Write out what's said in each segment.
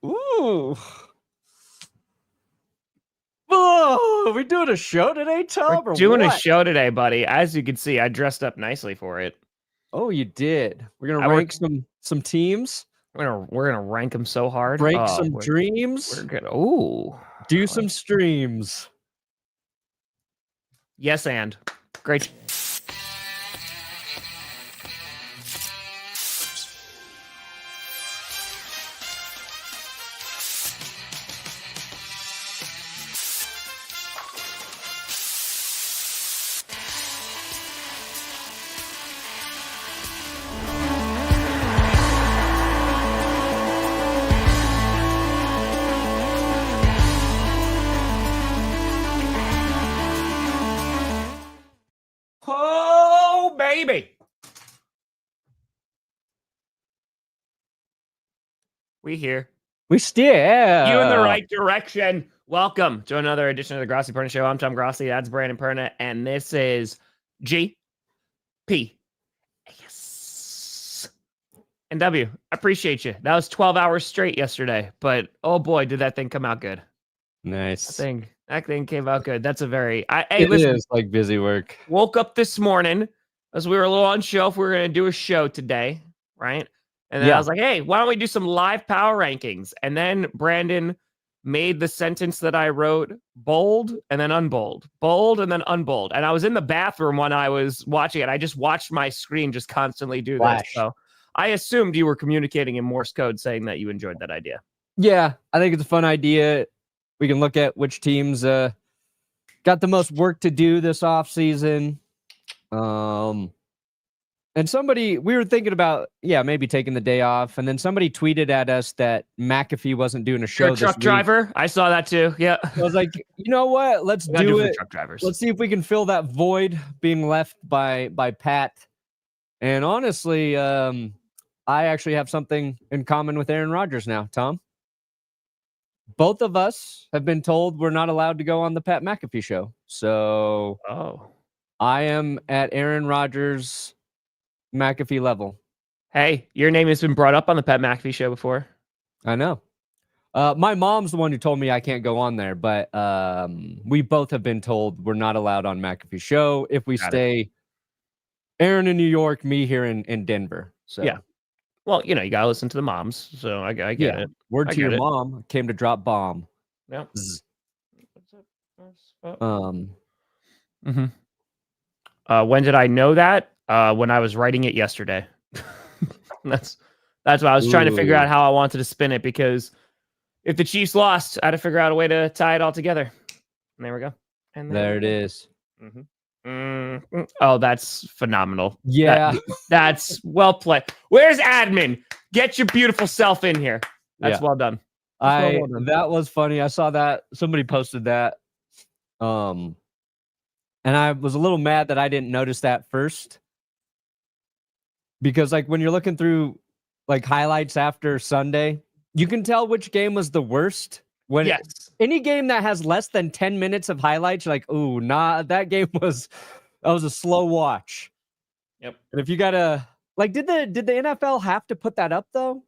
Ooh. Oh, are we doing a show today, Tom? We're doing a show today, buddy. As you can see, I dressed up nicely for it. Oh, you did. We're gonna rank some teams. We're gonna rank them so hard. Break some dreams. We're gonna do some streams. Yes, and great. Oh, baby. We here. We steer. You in the right direction. Welcome to another edition of the Grossi Perna Show. I'm Tom Grossi. That's Brandon Perna. And this is GP. Yes. And W. I appreciate you. That was 12 hours straight yesterday. But oh boy, did that thing come out good. Nice. That thing came out good. That's a very... It is like busy work. Woke up this morning as we were a little unsure if we were going to do a show today, right? And then I was like, hey, why don't we do some live power rankings? And then Brandon made the sentence that I wrote bold and then unbold, bold and then unbold. And I was in the bathroom when I was watching it. I just watched my screen just constantly do this. So I assumed you were communicating in Morse code saying that you enjoyed that idea. Yeah, I think it's a fun idea. We can look at which teams got the most work to do this offseason. And we were thinking about, maybe taking the day off. And then somebody tweeted at us that McAfee wasn't doing a show this week. Truck driver? I saw that too. Yeah. I was like, you know what? Let's do it. Truck drivers. Let's see if we can fill that void being left by Pat. And honestly, I actually have something in common with Aaron Rodgers now, Tom. Both of us have been told we're not allowed to go on the Pat McAfee show. So I am at Aaron Rodgers McAfee level. Hey, your name has been brought up on the Pat McAfee show before. I know. My mom's the one who told me I can't go on there, but we both have been told we're not allowed on McAfee show if we stay. Aaron in New York, me here in Denver. So yeah. Well, you got to listen to the moms, so I get it. Word to your mom, came to drop bomb. Yeah. When did I know that? When I was writing it yesterday. That's why I was trying to figure out how I wanted to spin it, because if the Chiefs lost, I had to figure out a way to tie it all together. And there we go. And there it is. Oh, that's phenomenal. Yeah. That's well played. Where's admin? Get your beautiful self in here. That's well done. That was funny. I saw that somebody posted that. And I was a little mad that I didn't notice that first. Because when you're looking through highlights after Sunday, you can tell which game was the worst. Any game that has less than 10 minutes of highlights, you're like, ooh, nah, that was a slow watch. Yep. And if you gotta did the NFL have to put that up though?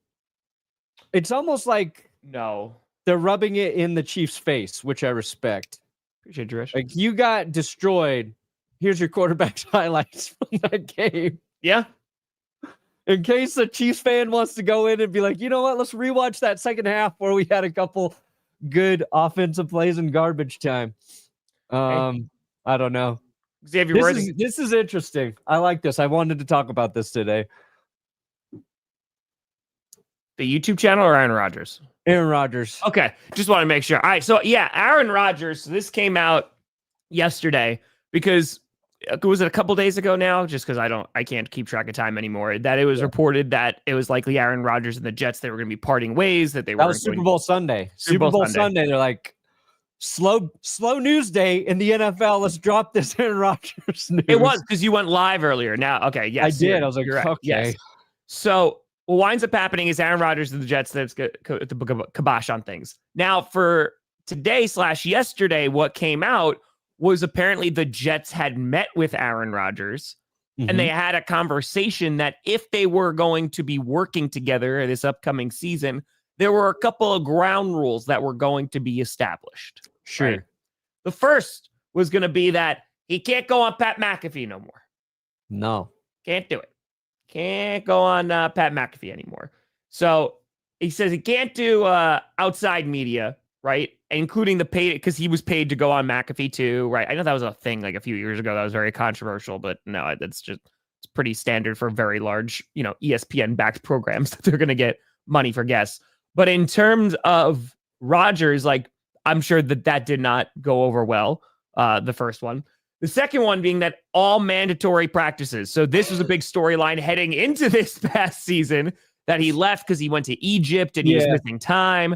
It's almost like no, they're rubbing it in the Chiefs' face, which I respect. Appreciate your you got destroyed. Here's your quarterback's highlights from that game. Yeah. In case a Chiefs fan wants to go in and be like, you know what, let's rewatch that second half where we had a couple good offensive plays in garbage time. I don't know. This is interesting. I like this. I wanted to talk about this today. The YouTube channel or Aaron Rodgers? Aaron Rodgers. Okay. Just want to make sure. All right. So Aaron Rodgers, this came out yesterday because was it a couple days ago now? Just because I can't keep track of time anymore. That it was reported that it was likely Aaron Rodgers and the Jets, they were going to be parting ways. That was Super Bowl Sunday. Super Bowl Sunday. They're like, slow news day in the NFL. Let's drop this Aaron Rodgers news. It was because you went live earlier. Now, okay, yes, I did. I was like, okay. Yes. So what winds up happening is Aaron Rodgers and the Jets, that's the kibosh on things. Now for today/yesterday, what came out was apparently the Jets had met with Aaron Rodgers and they had a conversation that if they were going to be working together this upcoming season, there were a couple of ground rules that were going to be established. Sure. Right? The first was going to be that he can't go on Pat McAfee no more. No. Can't do it. Can't go on Pat McAfee anymore. So he says he can't do outside media, right? Including the paid, because he was paid to go on McAfee too, right? I know that was a thing like a few years ago that was very controversial, but no, it's pretty standard for very large, ESPN backed programs that they're going to get money for guests. But in terms of Rodgers, like, I'm sure that did not go over well, the first one. The second one being that all mandatory practices. So this was a big storyline heading into this past season that he left because he went to Egypt and he was missing time.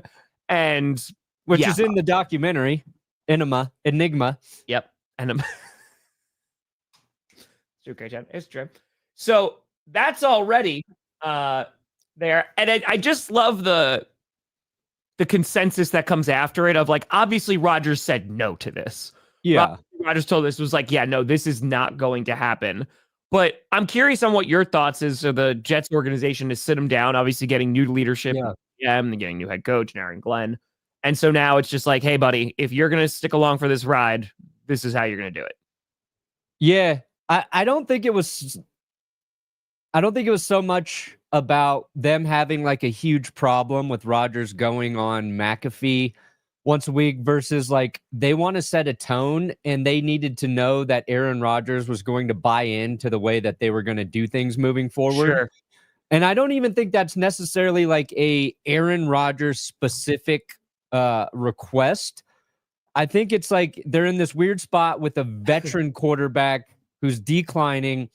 And which is in the documentary, Enigma. Yep. Enigma. It's okay, Chad. It's true. So that's already there. And I just love the consensus that comes after it of like, obviously Rodgers said no to this. Yeah. Rodgers told us, was like, yeah, no, this is not going to happen. But I'm curious on what your thoughts is. So the Jets organization to sit him down, obviously getting new leadership, and getting new head coach and Aaron Glenn. And so now it's just like, hey, buddy, if you're going to stick along for this ride, this is how you're going to do it. Yeah. I don't think it was so much about them having like a huge problem with Rodgers going on McAfee once a week versus like they want to set a tone and they needed to know that Aaron Rodgers was going to buy into the way that they were going to do things moving forward. Sure. And I don't even think that's necessarily like a Aaron Rodgers specific request. I think it's like they're in this weird spot with a veteran quarterback who's declining.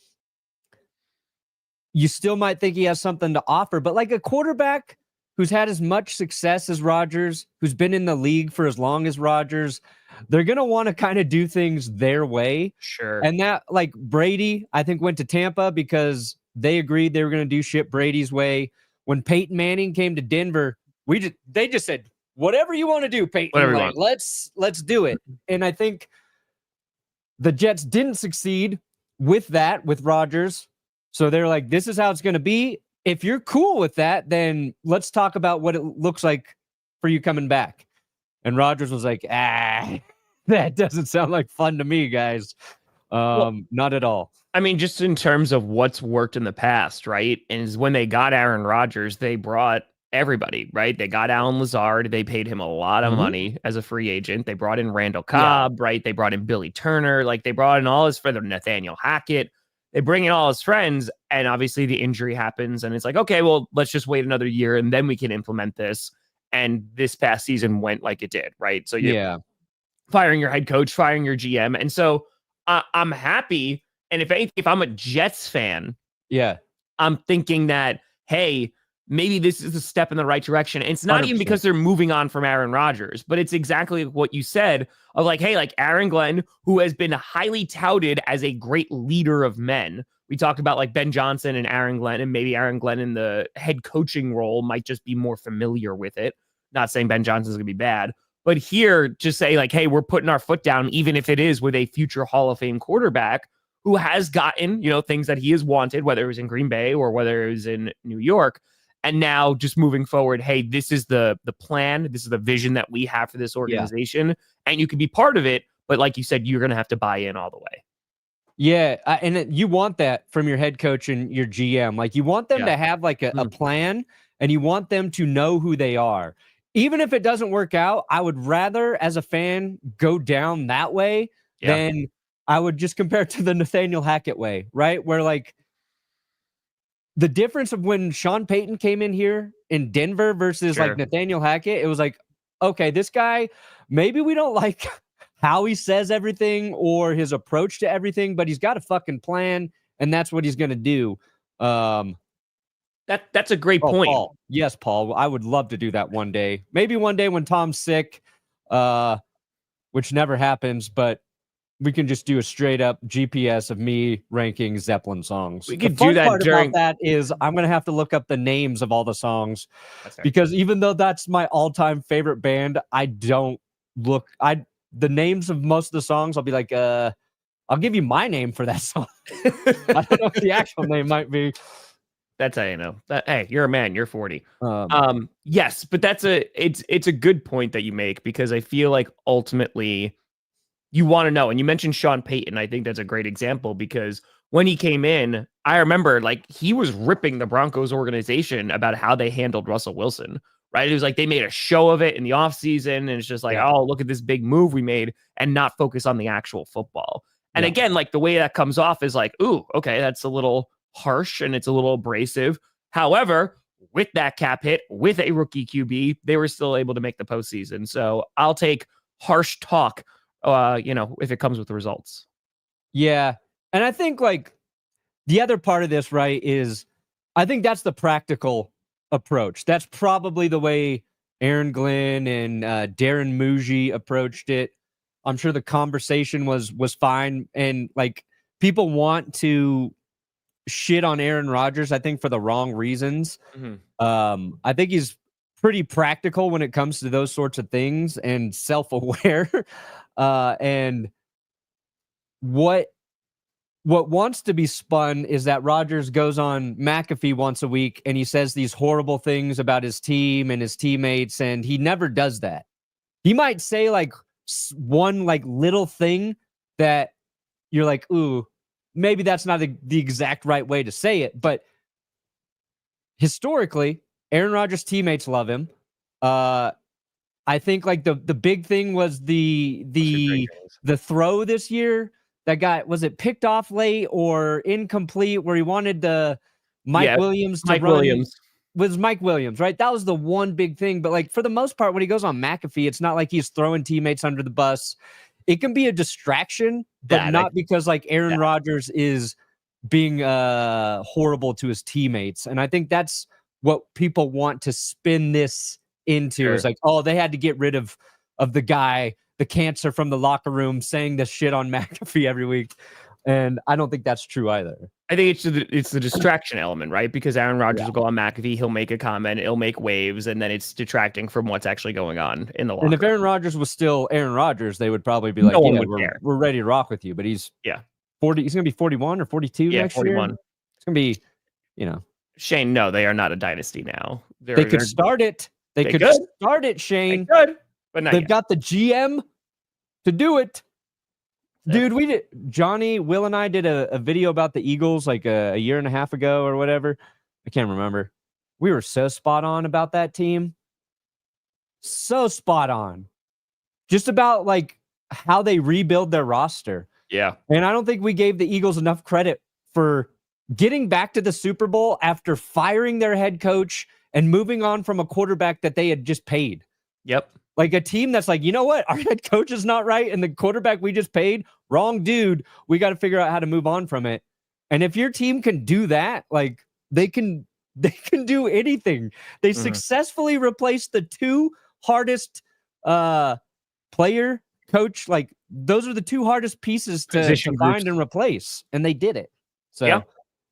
You still might think he has something to offer, but like a quarterback who's had as much success as Rodgers, who's been in the league for as long as Rodgers, they're going to want to kind of do things their way. Sure. And that, like Brady, I think went to Tampa because they agreed they were going to do shit Brady's way. When Peyton Manning came to Denver, they just said, whatever you want to do, Peyton, like, let's do it. And I think the Jets didn't succeed with that, with Rodgers. So they're like, this is how it's going to be. If you're cool with that, then let's talk about what it looks like for you coming back. And Rodgers was like, that doesn't sound like fun to me, guys. Not at all. I mean, just in terms of what's worked in the past, right? And is when they got Aaron Rodgers, they brought everybody, right? They got Alan Lazard. They paid him a lot of money as a free agent. They brought in Randall Cobb, right? They brought in Billy Turner. Like they brought in all his friends, Nathaniel Hackett. They bring in all his friends, and obviously the injury happens, and it's like, okay, well, let's just wait another year, and then we can implement this. And this past season went like it did, right? So you're firing your head coach, firing your GM, and so I'm happy. And if I'm a Jets fan, I'm thinking that, hey, maybe this is a step in the right direction. And it's not 100%. Even because they're moving on from Aaron Rodgers, but it's exactly what you said of like, hey, like Aaron Glenn, who has been highly touted as a great leader of men. We talked about like Ben Johnson and Aaron Glenn, and maybe Aaron Glenn in the head coaching role might just be more familiar with it. Not saying Ben Johnson's going to be bad, but here just say like, hey, we're putting our foot down, even if it is with a future Hall of Fame quarterback who has gotten, things that he has wanted, whether it was in Green Bay or whether it was in New York. And now just moving forward, hey, this is the plan. This is the vision that we have for this organization. And you can be part of it. But like you said, you're going to have to buy in all the way. Yeah. And you want that from your head coach and your GM. Like you want them to have like a plan, and you want them to know who they are. Even if it doesn't work out, I would rather, as a fan, go down that way than I would just compare it to the Nathaniel Hackett way, right? Where like, the difference of when Sean Payton came in here in Denver versus like Nathaniel Hackett, it was like, okay, this guy, maybe we don't like how he says everything or his approach to everything, but he's got a fucking plan, and that's what he's going to do. That's a great point. Paul. Yes, Paul. I would love to do that one day. Maybe one day when Tom's sick, which never happens, but we can just do a straight up GPS of me ranking Zeppelin songs. We could do that about that is I'm going to have to look up the names of all the songs because even though that's my all time favorite band, I don't look, the names of most of the songs, I'll be like, I'll give you my name for that song. I don't know what the actual name might be. That's how you know that. Hey, you're a man. You're 40. Um, Yes, but it's a good point that you make, because I feel like ultimately you want to know. And you mentioned Sean Payton. I think that's a great example, because when he came in, I remember like he was ripping the Broncos organization about how they handled Russell Wilson, right? It was like they made a show of it in the offseason, and it's just like, oh, look at this big move we made, and not focus on the actual football. And again, like the way that comes off is like, ooh, okay, that's a little harsh and it's a little abrasive. However, with that cap hit, with a rookie QB, they were still able to make the postseason. So I'll take harsh talk, if it comes with the results. Yeah. And I think like the other part of this, right, is I think that's the practical approach. That's probably the way Aaron Glenn and Darren Muji approached it. I'm sure the conversation was fine. And like people want to shit on Aaron Rodgers, I think, for the wrong reasons. I think he's pretty practical when it comes to those sorts of things and self-aware. And what wants to be spun is that Rodgers goes on McAfee once a week and he says these horrible things about his team and his teammates, and he never does that. He might say like one like little thing that you're like, ooh, maybe that's not the exact right way to say it, but historically, Aaron Rodgers' teammates love him. I think like the big thing was the throw this year that was it picked off late or incomplete, where he wanted the Mike Williams to run. Williams. Was Mike Williams, right? That was the one big thing. But like for the most part, when he goes on McAfee, it's not like he's throwing teammates under the bus. It can be a distraction, but not because like Aaron Rodgers is being horrible to his teammates. And I think that's what people want to spin this into, is like, oh, they had to get rid of the guy, the cancer from the locker room, saying this shit on McAfee every week. And I don't think that's true either. I think it's the distraction element, right? Because Aaron Rodgers will go on McAfee, he'll make a comment, it'll make waves, and then it's detracting from what's actually going on in the locker room. And if Aaron Rodgers was still Aaron Rodgers, they would probably be like, we're ready to rock with you. But he's 40. He's going to be 41 or 42 next 41. Year. It's going to be, Shane, no, they are not a dynasty now. They could start it. They could start it, Shane. They could, but not They've yet. got the GM to do it. Dude, Johnny, Will, and I did a video about the Eagles like a year and a half ago or whatever. I can't remember. We were so spot on about that team. So spot on. Just about like how they rebuild their roster. Yeah. And I don't think we gave the Eagles enough credit for getting back to the Super Bowl after firing their head coach and moving on from a quarterback that they had just paid. Yep. Like a team that's like, you know what? Our head coach is not right. And the quarterback we just paid, wrong dude. We got to figure out how to move on from it. And if your team can do that, like they can do anything. They successfully replaced the two hardest player coach. Like those are the two hardest pieces to find and replace. And they did it. So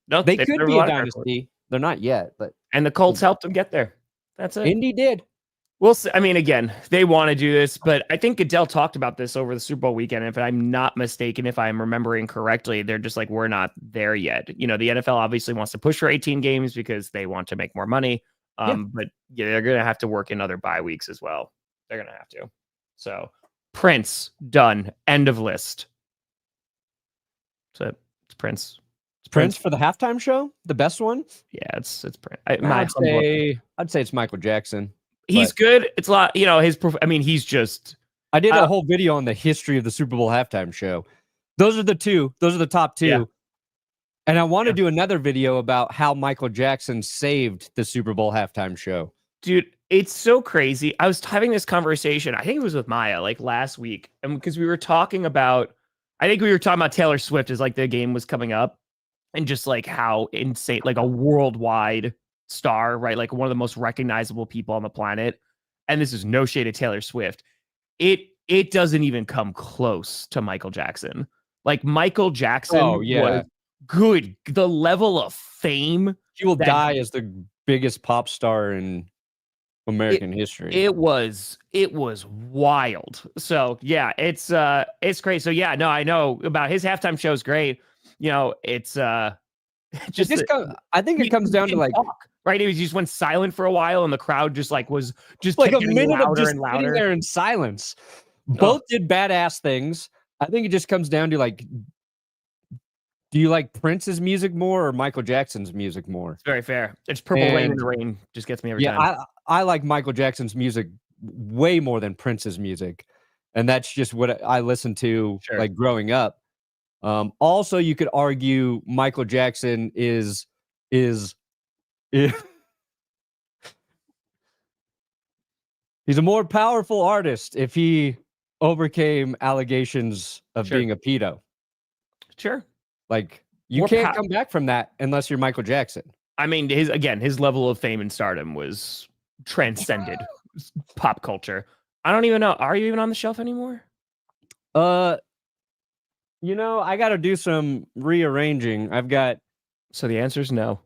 they could be a dynasty. They're not yet, but. And the Colts helped them get there. That's it. Indy did. We'll see. I mean, again, they want to do this, but I think Goodell talked about this over the Super Bowl weekend. If I'm not mistaken, if I'm remembering correctly, they're just like, we're not there yet. The NFL obviously wants to push for 18 games because they want to make more money. But they're going to have to work in other bye weeks as well. They're going to have to. So Prince, done. End of list. So it's Prince. Prince for the halftime show, the best one. Yeah, it's Prince. I'd say it's Michael Jackson. He's good. It's a lot, he's just. I did a whole video on the history of the Super Bowl halftime show. Those are the two. Those are the top two. Yeah. And I want to do another video about how Michael Jackson saved the Super Bowl halftime show. Dude, it's so crazy. I was having this conversation. I think it was with Maya like last week, and because we were talking about Taylor Swift as like the game was coming up. And just like how insane, like a worldwide star, right? Like one of the most recognizable people on the planet. And this is no shade of Taylor Swift. It doesn't even come close to Michael Jackson. Like Michael Jackson was good. The level of fame. He will die as the biggest pop star in American history. It was wild. So yeah, it's great. So yeah, no, I know about his halftime show is great. It's I think it comes down to like talk, right. He just went silent for a while, and the crowd just like was just like kept a getting minute of louder just and sitting louder. there in silence. Both did badass things. I think it just comes down to like, do you like Prince's music more or Michael Jackson's music more? It's very fair. It's Purple Rain in the Rain just gets me every time. I like Michael Jackson's music way more than Prince's music, and that's just what I listened to like growing up. Also, you could argue Michael Jackson is he's a more powerful artist if he overcame allegations of being a pedo. Sure. Like, you can't come back from that unless you're Michael Jackson. I mean, his level of fame and stardom was transcended pop culture. I don't even know. Are you even on the shelf anymore? I got to do some rearranging. So the answer is no.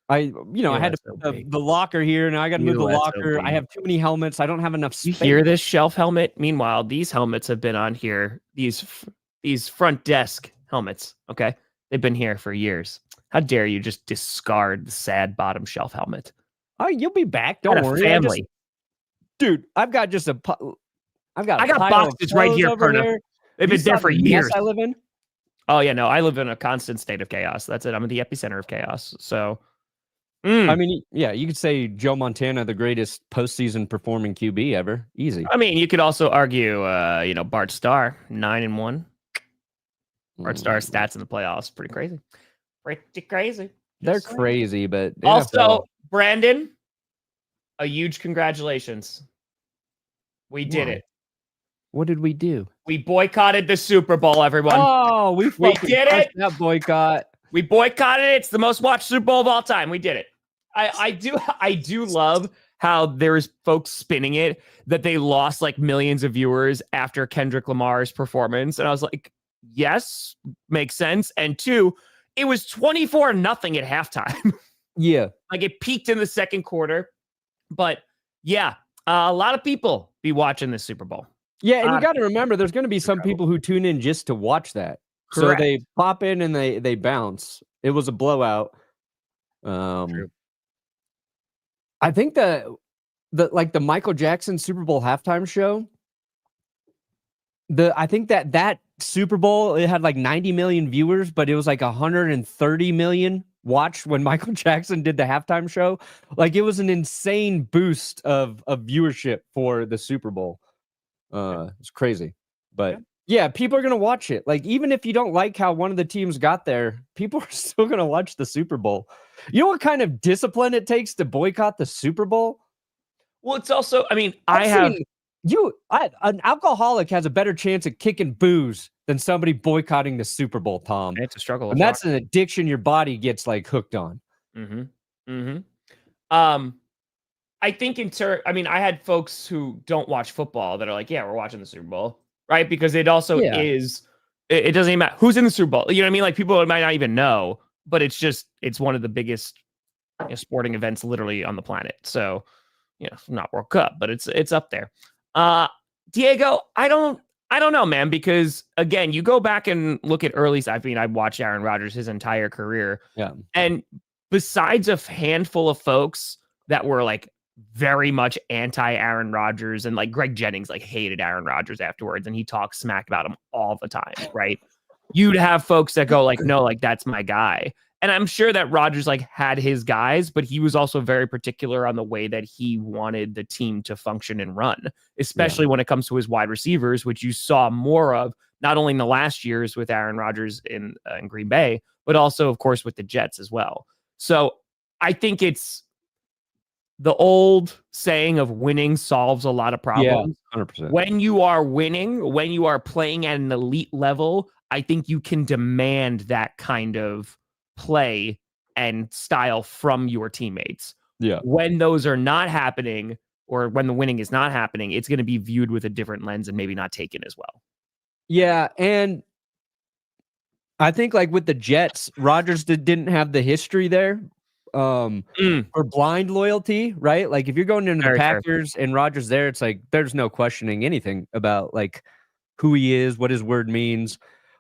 I had to put the locker here. Now I got to move the locker. I have too many helmets. I don't have enough space. You hear this shelf helmet? Meanwhile, these helmets have been on here. These front desk helmets. Okay. They've been here for years. How dare you just discard the sad bottom shelf helmet? Oh, you'll be back. Don't worry. Family. Dude, I've got I got boxes right here, Perna. They've been there for years. I live in. Oh yeah, no, I live in a constant state of chaos. That's it. I'm in the epicenter of chaos. So, I mean, yeah, you could say Joe Montana, the greatest postseason performing QB ever. Easy. I mean, you could also argue, Bart Starr, 9-1. Bart Starr's stats in the playoffs, pretty crazy. Pretty crazy. They're crazy, but also, Brandon, a huge congratulations. We did it. What did we do? We boycotted the Super Bowl, everyone. Oh, we did it. That boycott. We boycotted it. It's the most watched Super Bowl of all time. We did it. I do love how there's folks spinning it that they lost like millions of viewers after Kendrick Lamar's performance. And I was like, yes, makes sense. And two, it was 24-0 at halftime. Yeah. Like it peaked in the second quarter. But yeah, a lot of people be watching this Super Bowl. Yeah, and you got to remember, there's going to be some people who tune in just to watch that. Correct. So they pop in and they bounce. It was a blowout. True. I think the Michael Jackson Super Bowl halftime show. I think that Super Bowl, it had like 90 million viewers, but it was like 130 million watched when Michael Jackson did the halftime show. Like, it was an insane boost of viewership for the Super Bowl. It's crazy, but yeah, people are going to watch it. Like, even if you don't like how one of the teams got there, people are still going to watch the Super Bowl. You know what kind of discipline it takes to boycott the Super Bowl? Well, it's also, I mean, an alcoholic has a better chance of kicking booze than somebody boycotting the Super Bowl, Tom. It's a struggle. And that's an addiction your body gets like hooked on. I think I had folks who don't watch football that are like, yeah, we're watching the Super Bowl, right? Because it also is, it doesn't even matter who's in the Super Bowl. You know what I mean? Like, people might not even know, but it's one of the biggest sporting events literally on the planet. So, not World Cup, but it's up there. Diego, I don't know, man, because again, you go back and look at I watched Aaron Rodgers his entire career. Yeah. And besides a handful of folks that were like very much anti Aaron Rodgers, and like Greg Jennings like hated Aaron Rodgers afterwards, and he talks smack about him all the time, right? You'd have folks that go like, no, like that's my guy. And I'm sure that Rodgers like had his guys, but he was also very particular on the way that he wanted the team to function and run, especially when it comes to his wide receivers, which you saw more of not only in the last years with Aaron Rodgers in Green Bay, but also, of course, with the Jets as well. So I think it's the old saying of winning solves a lot of problems. Yeah, 100%. When you are winning, when you are playing at an elite level, I think you can demand that kind of play and style from your teammates. Yeah. When those are not happening, or when the winning is not happening, it's going to be viewed with a different lens and maybe not taken as well. Yeah, and I think like with the Jets, Rodgers didn't have the history there for blind loyalty, right? Like if you're going into the Packers and Rodgers there, it's like there's no questioning anything about like who he is, what his word means.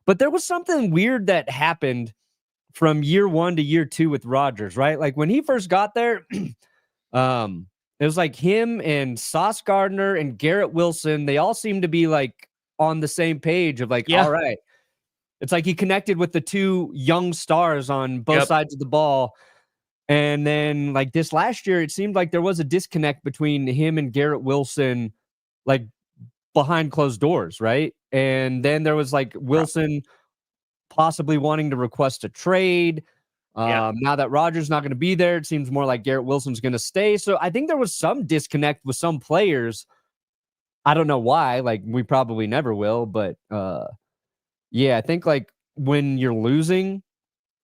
But there was something weird that happened from year 1 to year 2 with Rodgers, right? Like when he first got there, it was like him and Sauce Gardner and Garrett Wilson. They all seemed to be like on the same page of like, all right. It's like he connected with the two young stars on both sides of the ball. And then like this last year, it seemed like there was a disconnect between him and Garrett Wilson, like behind closed doors, right? And then there was like Wilson possibly wanting to request a trade. Now that Rodgers not going to be there, it seems more like Garrett Wilson's going to stay. So I think there was some disconnect with some players. I don't know why. Like we probably never will, but yeah, I think like when you're losing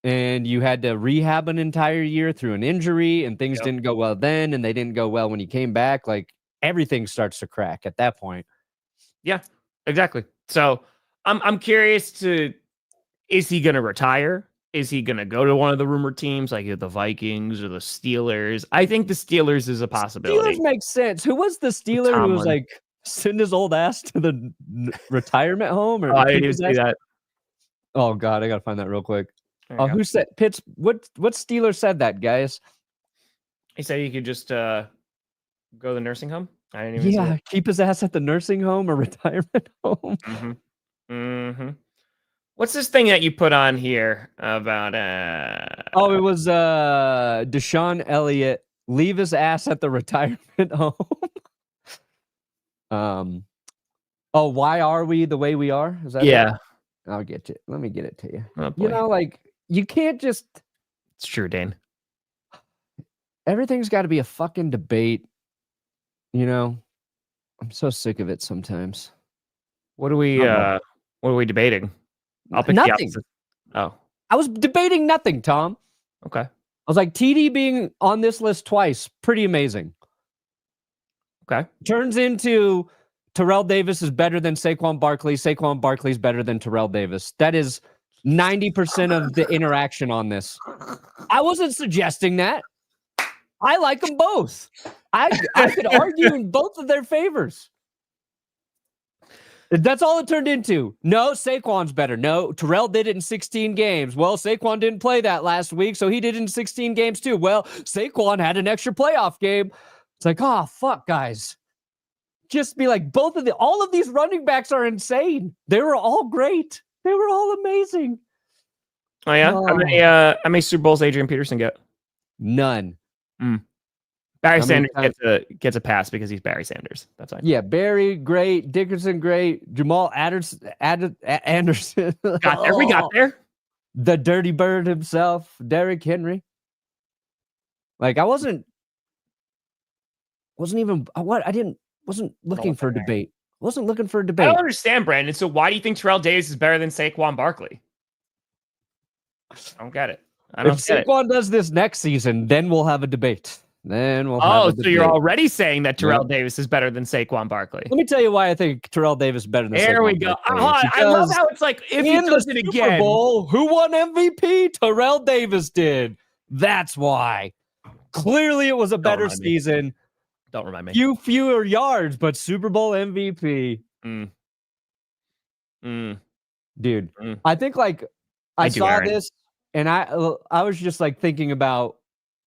and you had to rehab an entire year through an injury and things didn't go well then and they didn't go well when you came back, like everything starts to crack at that point. Yeah, exactly. So I'm curious is he going to retire? Is he going to go to one of the rumored teams like the Vikings or the Steelers? I think the Steelers is a possibility. Steelers makes sense. Who was the Steeler who was like send his old ass to the retirement home? Or I didn't even see that. Oh God, I gotta find that real quick. Oh, who said Pitts? What Steeler said that, guys? He said he could just go to the nursing home. I didn't even see it. Keep his ass at the nursing home or retirement home. What's this thing that you put on here about? Oh, it was Deshaun Elliott. Leave his ass at the retirement home. Oh, why are we the way we are? Is that it? I'll get you. Let me get it to you. Oh, you know, like you can't just. It's true, Dane. Everything's got to be a fucking debate. You know, I'm so sick of it sometimes. What are we debating? I'll pick nothing. The opposite. Oh, I was debating nothing, Tom. Okay. I was like, TD being on this list twice, pretty amazing. Okay. Turns into Terrell Davis is better than Saquon Barkley. Saquon Barkley is better than Terrell Davis. That is 90% of the interaction on this. I wasn't suggesting that. I like them both. I could argue in both of their favors. That's all it turned into. No, Saquon's better. No, Terrell did it in 16 games. Well, Saquon didn't play that last week, so he did it in 16 games too. Well, Saquon had an extra playoff game. It's like, oh, fuck, guys. Just be like, all of these running backs are insane. They were all great. They were all amazing. Oh, yeah? How many Super Bowls Adrian Peterson get? None. Barry Sanders gets a pass because he's Barry Sanders. That's fine. Yeah, Barry, great. Dickerson, great. Jamal Anderson. Got there. We got there. The Dirty Bird himself, Derrick Henry. Like, I wasn't looking for a debate. Wasn't looking for a debate. I don't understand, Brandon. So why do you think Terrell Davis is better than Saquon Barkley? I don't get it. If Saquon does this next season, then we'll have a debate. So you're already saying that Terrell Davis is better than Saquon Barkley. Let me tell you why I think Terrell Davis is better than Saquon. There we go. I love how it's like if he does it again. Super Bowl, who won MVP? Terrell Davis did. That's why. Clearly, it was a better season. Don't remind me. Fewer yards, but Super Bowl MVP. Dude, I think like I saw this and I was just like thinking about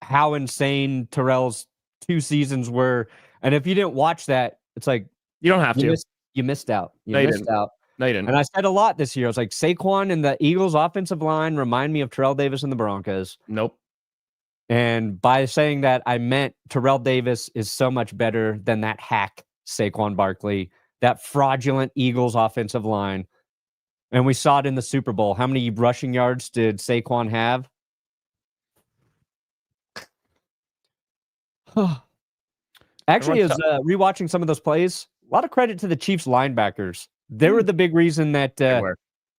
how insane Terrell's 2 seasons were. And if you didn't watch that, it's like you don't have to. You missed out. You No, missed out. No, you didn't. And I said a lot this year. I was like, Saquon and the Eagles offensive line remind me of Terrell Davis and the Broncos. Nope. And by saying that, I meant Terrell Davis is so much better than that hack Saquon Barkley, that fraudulent Eagles offensive line. And we saw it in the Super Bowl. How many rushing yards did Saquon have? Actually, as rewatching some of those plays, a lot of credit to the Chiefs linebackers. They were the big reason that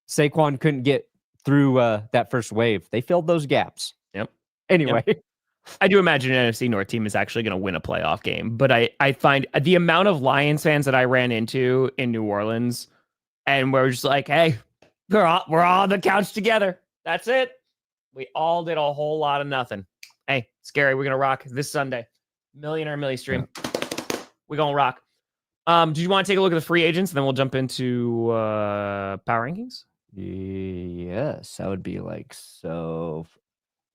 Saquon couldn't get through that first wave. They filled those gaps. Yep. Anyway. Yep. I do imagine an NFC North team is actually going to win a playoff game, but I find the amount of Lions fans that I ran into in New Orleans, and we're just like, hey, we're all on the couch together. That's it. We all did a whole lot of nothing. Hey, scary. We're going to rock this Sunday. Millionaire Millie stream. We're going to rock. Do you want to take a look at the free agents and then we'll jump into power rankings? Yes, that would be like so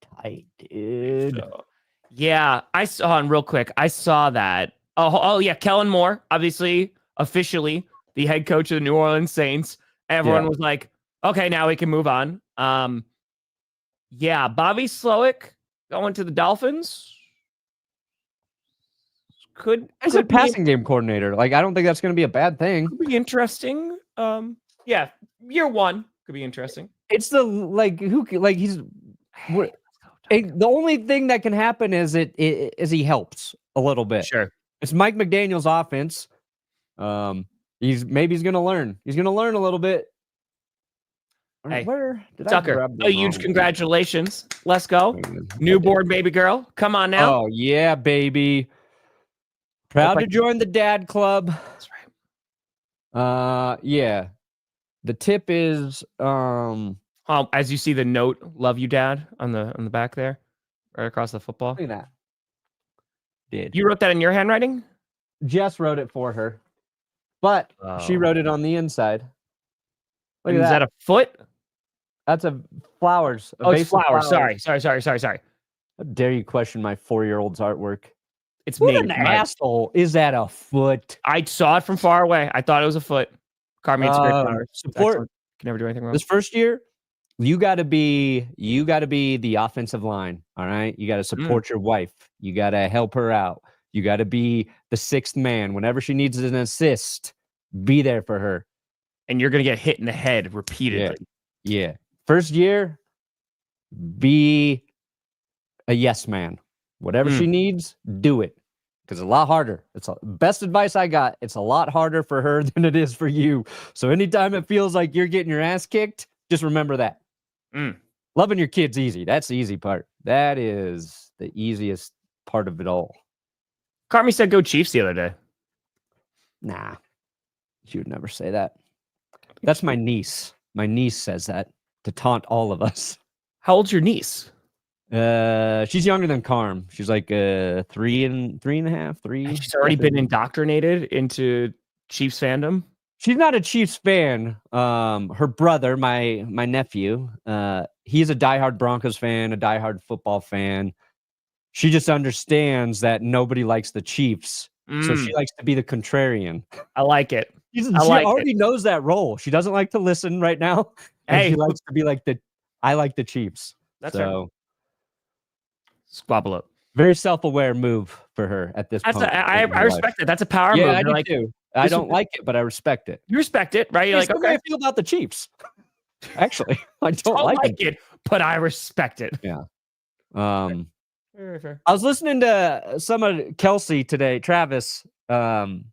tight, dude. So, yeah, I saw, and real quick, I saw that. Oh, yeah, Kellen Moore, obviously, officially the head coach of the New Orleans Saints. Everyone was like, okay, now we can move on. Yeah, Bobby Slowick going to the Dolphins. He's a passing game coordinator. Like, I don't think that's going to be a bad thing. Could be interesting. Yeah, year one could be interesting. It's the the only thing that can happen is he helps a little bit. Sure, it's Mike McDaniel's offense. He's going to learn. He's going to learn a little bit. Hey, where did Tucker? A huge congratulations. Let's go, newborn baby girl. Come on now. Oh yeah, baby. Proud to join the dad club. That's right. Yeah. The tip is as you see the note, "Love you, Dad," on the back there, right across the football. Look at that. You wrote that in your handwriting? Jess wrote it for her, but she wrote it on the inside. Look at that. Is that a foot? That's a flowers. It's flowers. Sorry. How dare you question my 4-year-old's artwork? It's what an asshole. Is that a foot? I saw it from far away. I thought it was a foot. Carr made some great flowers. Support. Can never do anything wrong. This first year, you got to be the offensive line. All right. You got to support your wife. You got to help her out. You got to be the sixth man. Whenever she needs an assist, be there for her. And you're going to get hit in the head repeatedly. Yeah. First year, be a yes man. Whatever she needs, do it. Because it's a lot harder. Best advice I got. It's a lot harder for her than it is for you. So anytime it feels like you're getting your ass kicked, just remember that. Loving your kid's easy. That's the easy part. That is the easiest part of it all. Carmi said go Chiefs the other day. Nah. She would never say that. That's my niece. My niece says that to taunt all of us. How old's your niece? She's younger than Carm. She's like 3 and a half. She's already been indoctrinated into Chiefs fandom. She's not a Chiefs fan. Her brother, my nephew, he's a diehard Broncos fan, a diehard football fan. She just understands that nobody likes the Chiefs, so she likes to be the contrarian. I like it. She already knows that role. She doesn't like to listen right now. Hey, she likes to be like I like the Chiefs. That's so. Squabble up. Very self-aware move for her at this point. I respect it. That's a power move. I do too. I don't like it, but I respect it. You respect it, right? You're like, okay. I feel about the Chiefs. Actually, I don't like it, but I respect it. Yeah. Fair. I was listening to some of Kelce today, Travis, and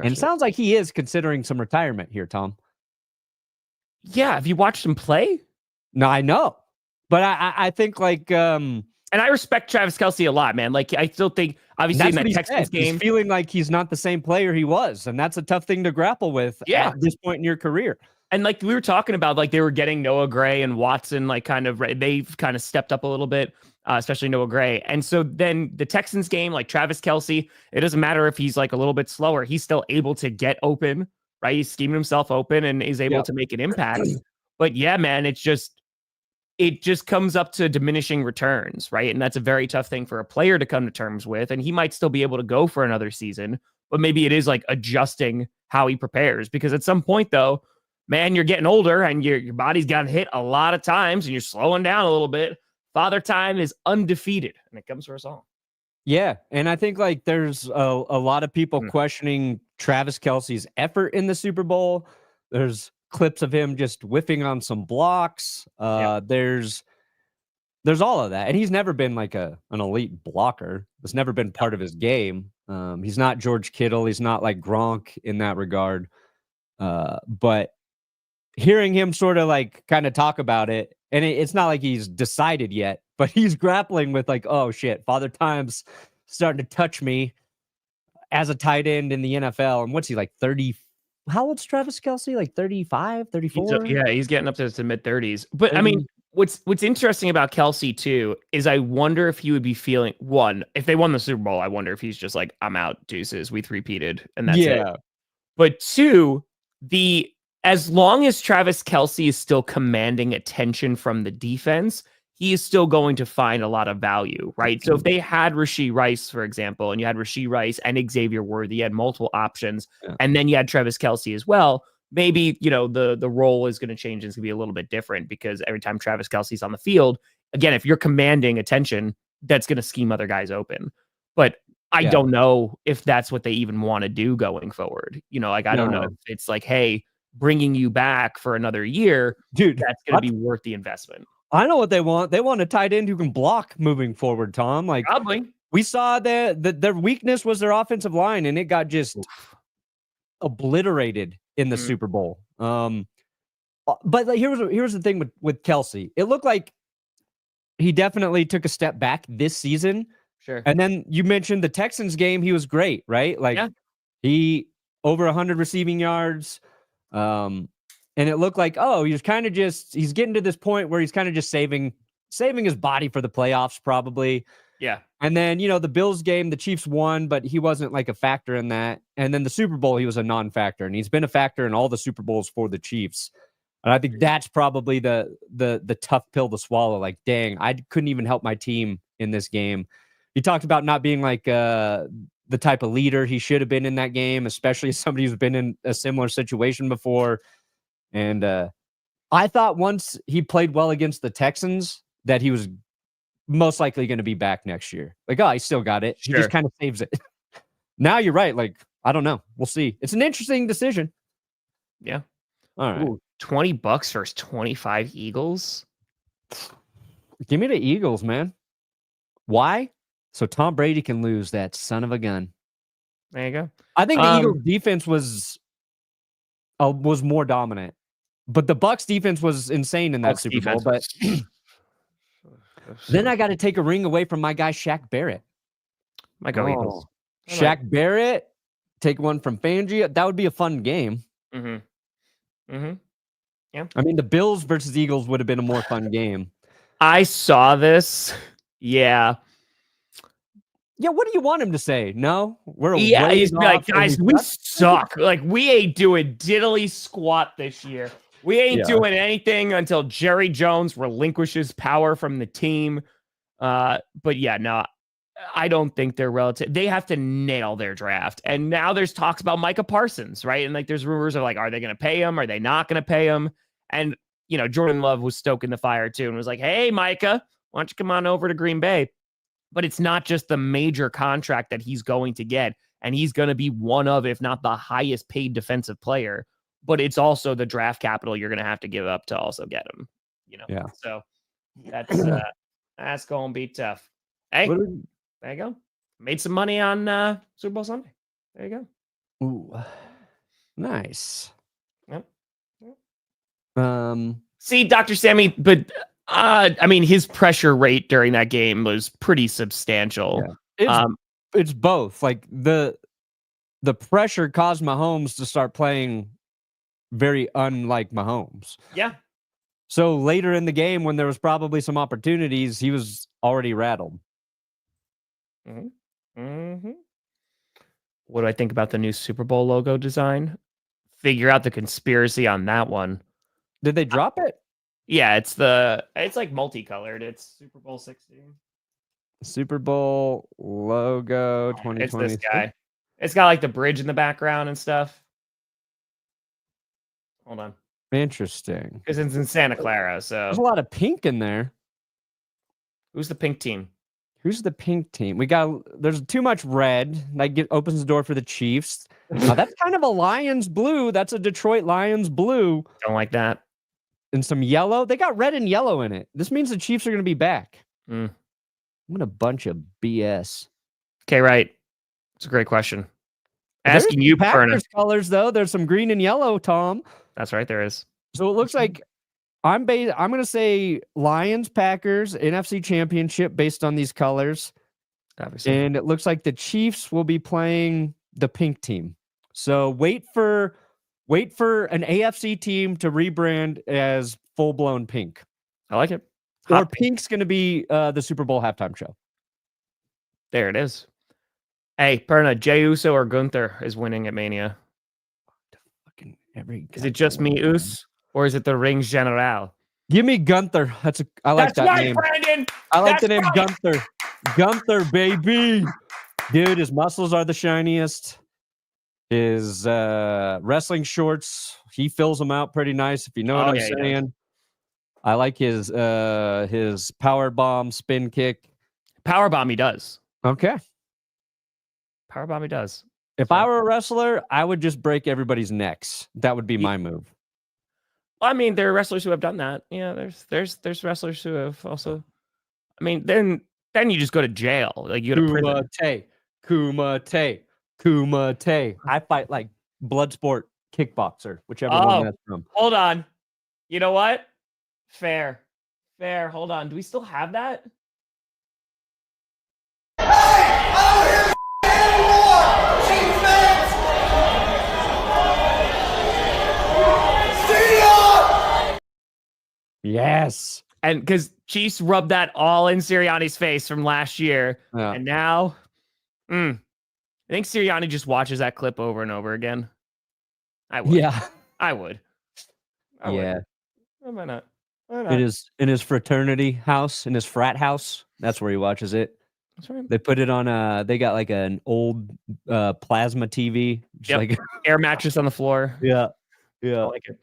it sounds like he is considering some retirement here, Tom. Yeah. Have you watched him play? No, I know, but I think like. And I respect Travis Kelce a lot, man. Like, I still think, obviously, in that Texans game, he's feeling like he's not the same player he was, and that's a tough thing to grapple with at this point in your career. And like we were talking about, like they were getting Noah Gray and Watson, like they've kind of stepped up a little bit, especially Noah Gray. And so then the Texans game, like Travis Kelce, it doesn't matter if he's like a little bit slower, he's still able to get open, right? He's scheming himself open and is able to make an impact. But yeah, man, it just comes up to diminishing returns, right? And that's a very tough thing for a player to come to terms with. And he might still be able to go for another season, but maybe it is like adjusting how he prepares. Because at some point, though, man, you're getting older and your body's gotten hit a lot of times and you're slowing down a little bit. Father Time is undefeated, and it comes for us all. Yeah, and I think like there's a lot of people questioning Travis Kelce's effort in the Super Bowl. There's clips of him just whiffing on some blocks. There's all of that, and he's never been like an elite blocker. It's never been part of his game. He's not George Kittle. He's not like Gronk in that regard. But hearing him sort of like kind of talk about it, and it's not like he's decided yet, but he's grappling with like, oh shit, Father Time's starting to touch me as a tight end in the NFL. And what's he, like 30? How old's Travis Kelce? Like 35, 34? He's getting up to the mid-30s. But I mean, what's interesting about Kelce too is I wonder if he would be feeling, one, if they won the Super Bowl, I wonder if he's just like, I'm out, deuces, we three-peated, and that's it. But two, the as long as Travis Kelce is still commanding attention from the defense, he is still going to find a lot of value, right? So if they had Rashee Rice, for example, and you had Rashee Rice and Xavier Worthy, you had multiple options, and then you had Travis Kelce as well, maybe, the role is going to change. It's going to be a little bit different because every time Travis Kelce's on the field, again, if you're commanding attention, that's going to scheme other guys open. But I don't know if that's what they even want to do going forward. I don't know if it's like, hey, bringing you back for another year, dude, that's going to be worth the investment. I know what they want. They want a tight end who can block moving forward, Tom. Like, probably. We saw that their weakness was their offensive line, and it got just obliterated in the Super Bowl. But like, here's the thing with Kelce. It looked like he definitely took a step back this season. Sure. And then you mentioned the Texans game. He was great, right? Like he over 100 receiving yards. And it looked like, he's getting to this point where he's kind of just saving his body for the playoffs, probably. Yeah. And then, the Bills game, the Chiefs won, but he wasn't like a factor in that. And then the Super Bowl, he was a non-factor, and he's been a factor in all the Super Bowls for the Chiefs. And I think that's probably the tough pill to swallow. Like, dang, I couldn't even help my team in this game. He talked about not being like the type of leader he should have been in that game, especially as somebody who's been in a similar situation before. And I thought once he played well against the Texans that he was most likely going to be back next year. Like, he still got it. Sure. He just kind of saves it. Now you're right. Like, I don't know. We'll see. It's an interesting decision. Yeah. All right. Ooh, $20 versus 25 Eagles. Give me the Eagles, man. Why? So Tom Brady can lose that son of a gun. There you go. I think the Eagles defense was more dominant. But the Bucs defense was insane in that Super Bowl. But then I got to take a ring away from my guy Shaq Barrett. Might go Eagles. Shaq Barrett, take one from Fangio. That would be a fun game. Yeah. I mean, the Bills versus Eagles would have been a more fun game. I saw this. Yeah. Yeah, what do you want him to say? No? He's like, guys, we suck. Like, we ain't doing diddly squat this year. We ain't doing anything until Jerry Jones relinquishes power from the team. But yeah, no, I don't think they're relative. They have to nail their draft. And now there's talks about Micah Parsons, right? And like, there's rumors of like, are they going to pay him? Are they not going to pay him? And, Jordan Love was stoking the fire too and was like, hey, Micah, why don't you come on over to Green Bay? But it's not just the major contract that he's going to get. And he's going to be one of, if not the highest paid defensive player. But it's also the draft capital you're going to have to give up to also get him. Yeah. So that's going to be tough. Hey, there you go. Made some money on Super Bowl Sunday. There you go. Ooh, nice. Yep. See, Dr. Sammy, but I mean, his pressure rate during that game was pretty substantial. Yeah. It's both. Like the pressure caused Mahomes to start playing very unlike Mahomes. Yeah. So later in the game, when there was probably some opportunities, he was already rattled. What do I think about the new Super Bowl logo design? Figure out the conspiracy on that one. Did they drop it? Yeah, it's like multicolored. It's Super Bowl 16. Super Bowl logo 2020. It's this guy. It's got like the bridge in the background and stuff. Hold on. Interesting. Because it's in Santa Clara, so there's a lot of pink in there. Who's the pink team? Who's the pink team? There's too much red. That opens the door for the Chiefs. That's kind of a Lions blue. That's a Detroit Lions blue. Don't like that. And some yellow. They got red and yellow in it. This means the Chiefs are going to be back. What a bunch of BS. Okay, right. It's a great question. Asking you, Packers colors though. There's some green and yellow, Tom. That's right. There is. So it looks like I'm going to say Lions, Packers, NFC Championship based on these colors. Obviously. And it looks like the Chiefs will be playing the pink team. So wait for an AFC team to rebrand as full-blown pink. I like it. Or pink's going to be the Super Bowl halftime show. There it is. Hey, Perna, Jey Uso or Gunther is winning at Mania? Is it just me, Us, or is it the Ring General? Give me Gunther. I like that right, name. Brandon. I like the name right. Gunther. Gunther, baby. Dude, his muscles are the shiniest. His wrestling shorts, he fills them out pretty nice, if you know what I'm saying. I like his power bomb spin kick. Power bomb he does. Okay. Power bomb he does. If I were a wrestler, I would just break everybody's necks. That would be my move. I mean, there are wrestlers who have done that. Yeah, there's wrestlers who have also. I mean, then you just go to jail. Like you go to prison. Kumite. I fight like Bloodsport kickboxer, whichever one that's from. Hold on. You know what? Fair. Hold on. Do we still have that? Yes. And because Chiefs rubbed that all in Sirianni's face from last year. Yeah. And now, I think Sirianni just watches that clip over and over again. I would. Yeah. I would. Yeah. Why not? It is in his fraternity house, in his frat house. That's where he watches it. That's right. They put it on they got like an old plasma TV. Like air mattress on the floor. Yeah. I like it.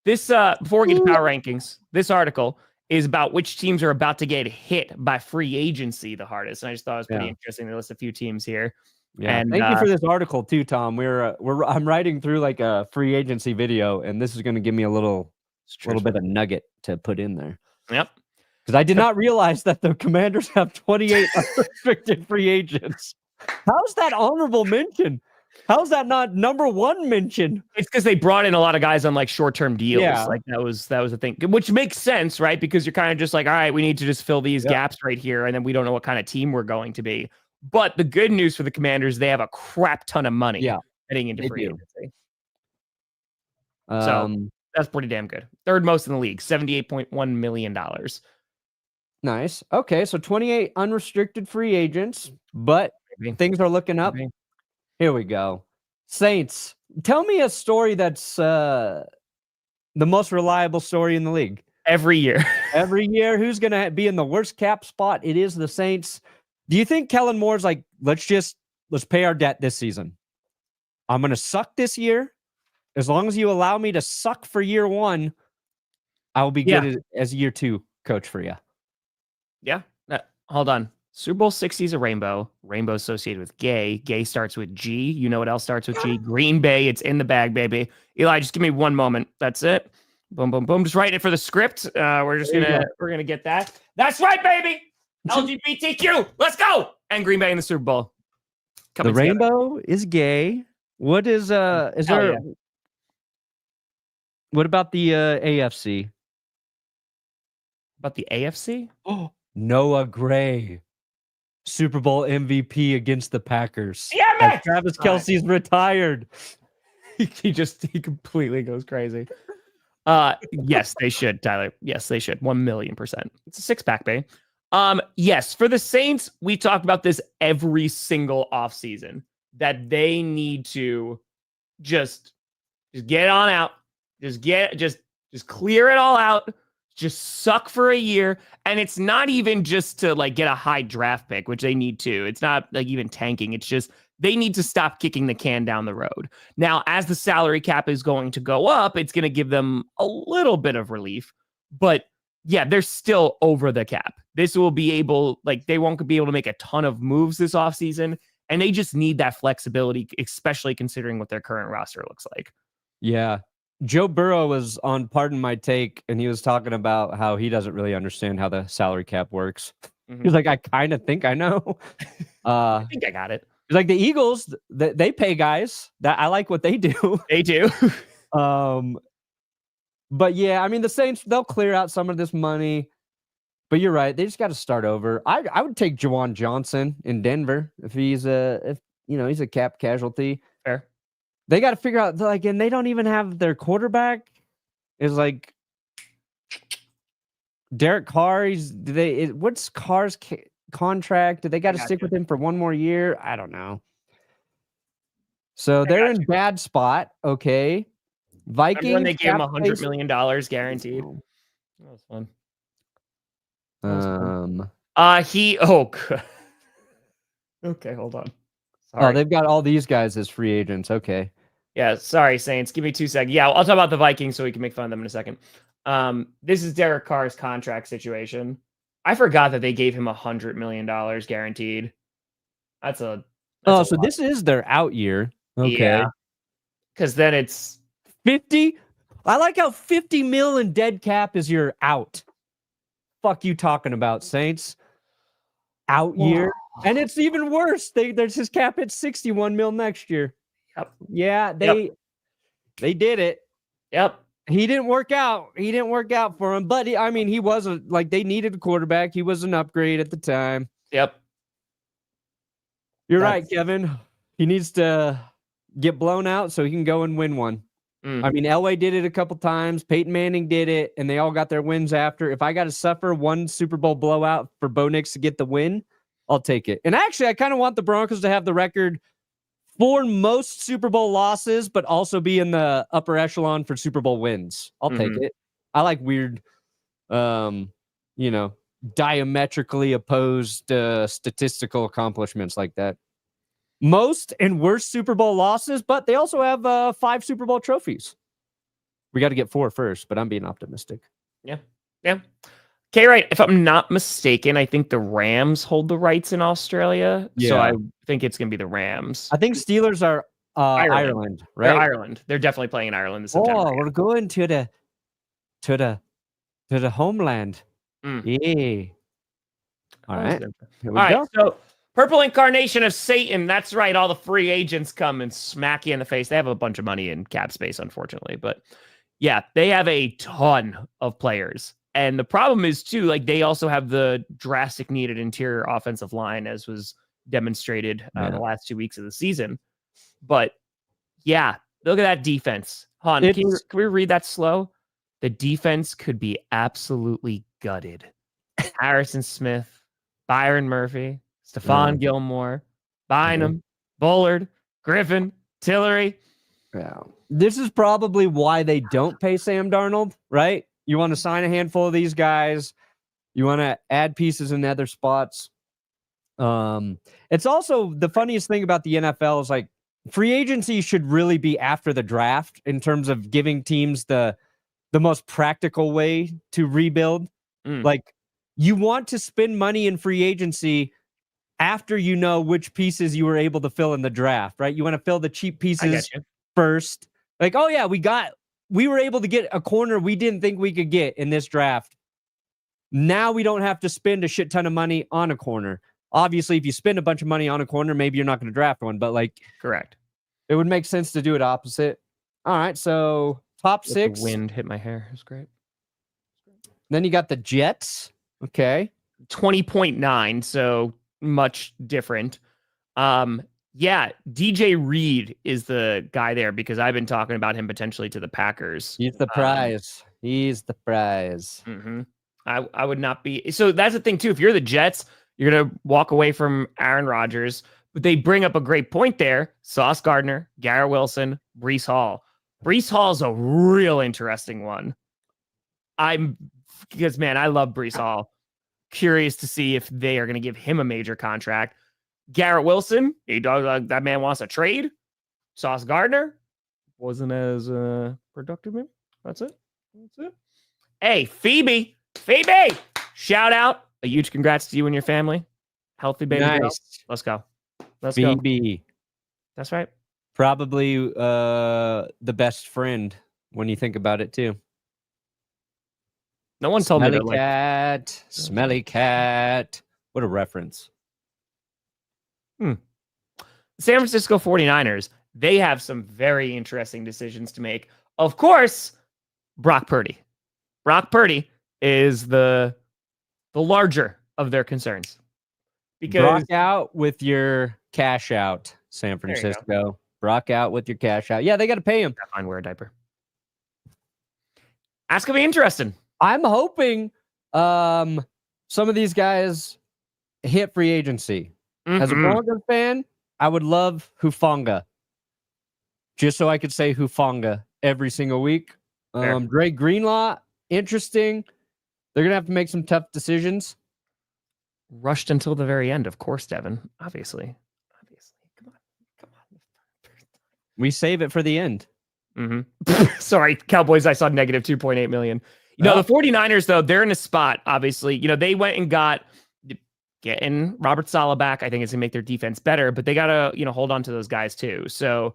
This before we get to power rankings, this article is about which teams are about to get hit by free agency the hardest. And I just thought it was pretty interesting to list a few teams here. Yeah. And thank you for this article too, Tom. I'm writing through like a free agency video, and this is going to give me a little bit of nugget to put in there. Yep. Because I did not realize that the Commanders have 28 unrestricted free agents. How's that honorable mention? How's that not number one mention? It's because they brought in a lot of guys on like short-term deals. Yeah. Like that was the thing, which makes sense, right? Because you're kind of just like, all right, we need to just fill these gaps right here, and then we don't know what kind of team we're going to be. But the good news for the Commanders, they have a crap ton of money heading into free agency. So that's pretty damn good. Third most in the league, $78.1 million. Nice. Okay, so 28 unrestricted free agents, but things are looking up. Here we go. Saints, tell me a story that's the most reliable story in the league. Every year. Every year, who's going to be in the worst cap spot? It is the Saints. Do you think Kellen Moore's like, let's pay our debt this season? I'm going to suck this year. As long as you allow me to suck for year one, I will be good as year two coach for you. Yeah. Hold on. Super Bowl 60 is a rainbow. Rainbow associated with gay. Gay starts with G. You know what else starts with G? Green Bay. It's in the bag, baby. Eli, just give me one moment. That's it. Boom, boom, boom. Just writing it for the script. We're gonna get that. That's right, baby. LGBTQ. Let's go. And Green Bay in the Super Bowl. The rainbow is gay. What is there? Yeah. What about the AFC? About the AFC? Oh, Noah Gray, Super Bowl MVP against the Packers. Yeah, Travis Kelce's retired. He completely goes crazy. Yes, they should, Tyler. Yes, they should. 1,000,000%. It's a six-pack, babe. Yes, for the Saints, we talked about this every single offseason, that they need to just get it on out. Just clear it all out. Just suck for a year. And it's not even just to like get a high draft pick, which they need to. It's not like even tanking. It's just they need to stop kicking the can down the road. Now, as the salary cap is going to go up, it's going to give them a little bit of relief. But yeah, they're still over the cap. This will be able, like, they won't be able to make a ton of moves this offseason. And they just need that flexibility, especially considering what their current roster looks like. Yeah. Joe Burrow was on Pardon My Take, and he was talking about how he doesn't really understand how the salary cap works. Mm-hmm. He's like, I kind of think I know. I think I got it. He's like, the Eagles, they pay guys. That I like what they do. They do. But yeah, I mean, the Saints, they'll clear out some of this money. But you're right. They just got to start over. I would take Juwan Johnson in Denver if he's a cap casualty. Fair. They got to figure out, like, and they don't even have their quarterback. Is like Derek Carr. What's Carr's contract? Do they got to stick with him for one more year? I don't know. So they're in bad spot. Okay. Vikings. Remember when they gave him cap $100 space- million guaranteed? That was fun. Okay, hold on. Sorry. Oh, they've got all these guys as free agents. Okay. Yeah, sorry, Saints. Give me 2 seconds. Yeah, I'll talk about the Vikings so we can make fun of them in a second. This is Derek Carr's contract situation. I forgot that they gave him $100 million guaranteed. That's a so lot. this is their out year. Okay. Yeah. Because then it's 50. I like how 50 mil in dead cap is your out. Fuck you talking about, Saints. Out year. And it's even worse. There's his cap at 61 mil next year. Yep. Yeah, they did it. Yep. He didn't work out. He didn't work out for him. But he wasn't like they needed a quarterback. He was an upgrade at the time. Yep. You're right, Kevin. He needs to get blown out so he can go and win one. Elway did it a couple times. Peyton Manning did it, and they all got their wins after. If I got to suffer one Super Bowl blowout for Bo Nix to get the win, I'll take it. And actually, I kind of want the Broncos to have the record for most Super Bowl losses, but also be in the upper echelon for Super Bowl wins. I'll take it. I like weird, diametrically opposed statistical accomplishments like that. Most and worst Super Bowl losses, but they also have 5 Super Bowl trophies. We got to get 4 first, but I'm being optimistic. Yeah. Okay, right. If I'm not mistaken, I think the Rams hold the rights in Australia. Yeah. So I think it's going to be the Rams. I think Steelers are Ireland, right? They're Ireland. They're definitely playing in Ireland this September. Oh, we're going to the homeland. Yeah. All right. Here we go. So Purple Incarnation of Satan. That's right. All the free agents come and smack you in the face. They have a bunch of money in cap space, unfortunately. But yeah, they have a ton of players. And the problem is, too, like they also have the drastic needed interior offensive line, as was demonstrated the last 2 weeks of the season. But yeah, look at that defense. Han, can we read that slow? The defense could be absolutely gutted. Harrison Smith, Byron Murphy, Stephon Gilmore, Bynum, Bullard, Griffin, Tillery. Yeah. This is probably why they don't pay Sam Darnold, right? You want to sign a handful of these guys. You want to add pieces in other spots. It's also the funniest thing about the NFL is like free agency should really be after the draft in terms of giving teams the most practical way to rebuild. Like you want to spend money in free agency after you know which pieces you were able to fill in the draft, right? You want to fill the cheap pieces first. Like, oh yeah, we were able to get a corner we didn't think we could get in this draft. Now we don't have to spend a shit ton of money on a corner. Obviously, if you spend a bunch of money on a corner, maybe you're not going to draft one, but like, correct. It would make sense to do it opposite. All right, so top 6. The wind hit my hair. It was great. Then you got the Jets. Okay. 20.9, so much different. Yeah, DJ Reed is the guy there because I've been talking about him potentially to the Packers. He's the prize. He's the prize. I would not be. So that's the thing, too. If you're the Jets, you're going to walk away from Aaron Rodgers. But they bring up a great point there. Sauce Gardner, Garrett Wilson, Breece Hall. Breece Hall is a real interesting one. Because, man, I love Breece Hall. Curious to see if they are going to give him a major contract. Garrett Wilson, that man wants a trade. Sauce Gardner wasn't as productive. Maybe. That's it. Hey, Phoebe, shout out. A huge congrats to you and your family. Healthy baby girl. Let's go. Phoebe. That's right. Probably the best friend when you think about it too. No one told me that. Smelly cat. What a reference. San Francisco 49ers, they have some very interesting decisions to make. Of course, Brock Purdy. Brock Purdy is the larger of their concerns. Because Brock out with your cash out, San Francisco. Brock out with your cash out. Yeah, they got to pay him. Fine, wear a diaper. That's going to be interesting. I'm hoping some of these guys hit free agency. As a Broncos fan, I would love Hufanga. Just so I could say Hufanga every single week. Fair. Dre Greenlaw, interesting. They're going to have to make some tough decisions. Rushed until the very end, of course, Devin. Obviously. Come on. We save it for the end. Mm-hmm. Sorry, Cowboys, I saw negative 2.8 million. The 49ers, though, they're in a spot, obviously. They went and getting Robert Saleh back. I think it's going to make their defense better, but they got to, hold on to those guys, too. So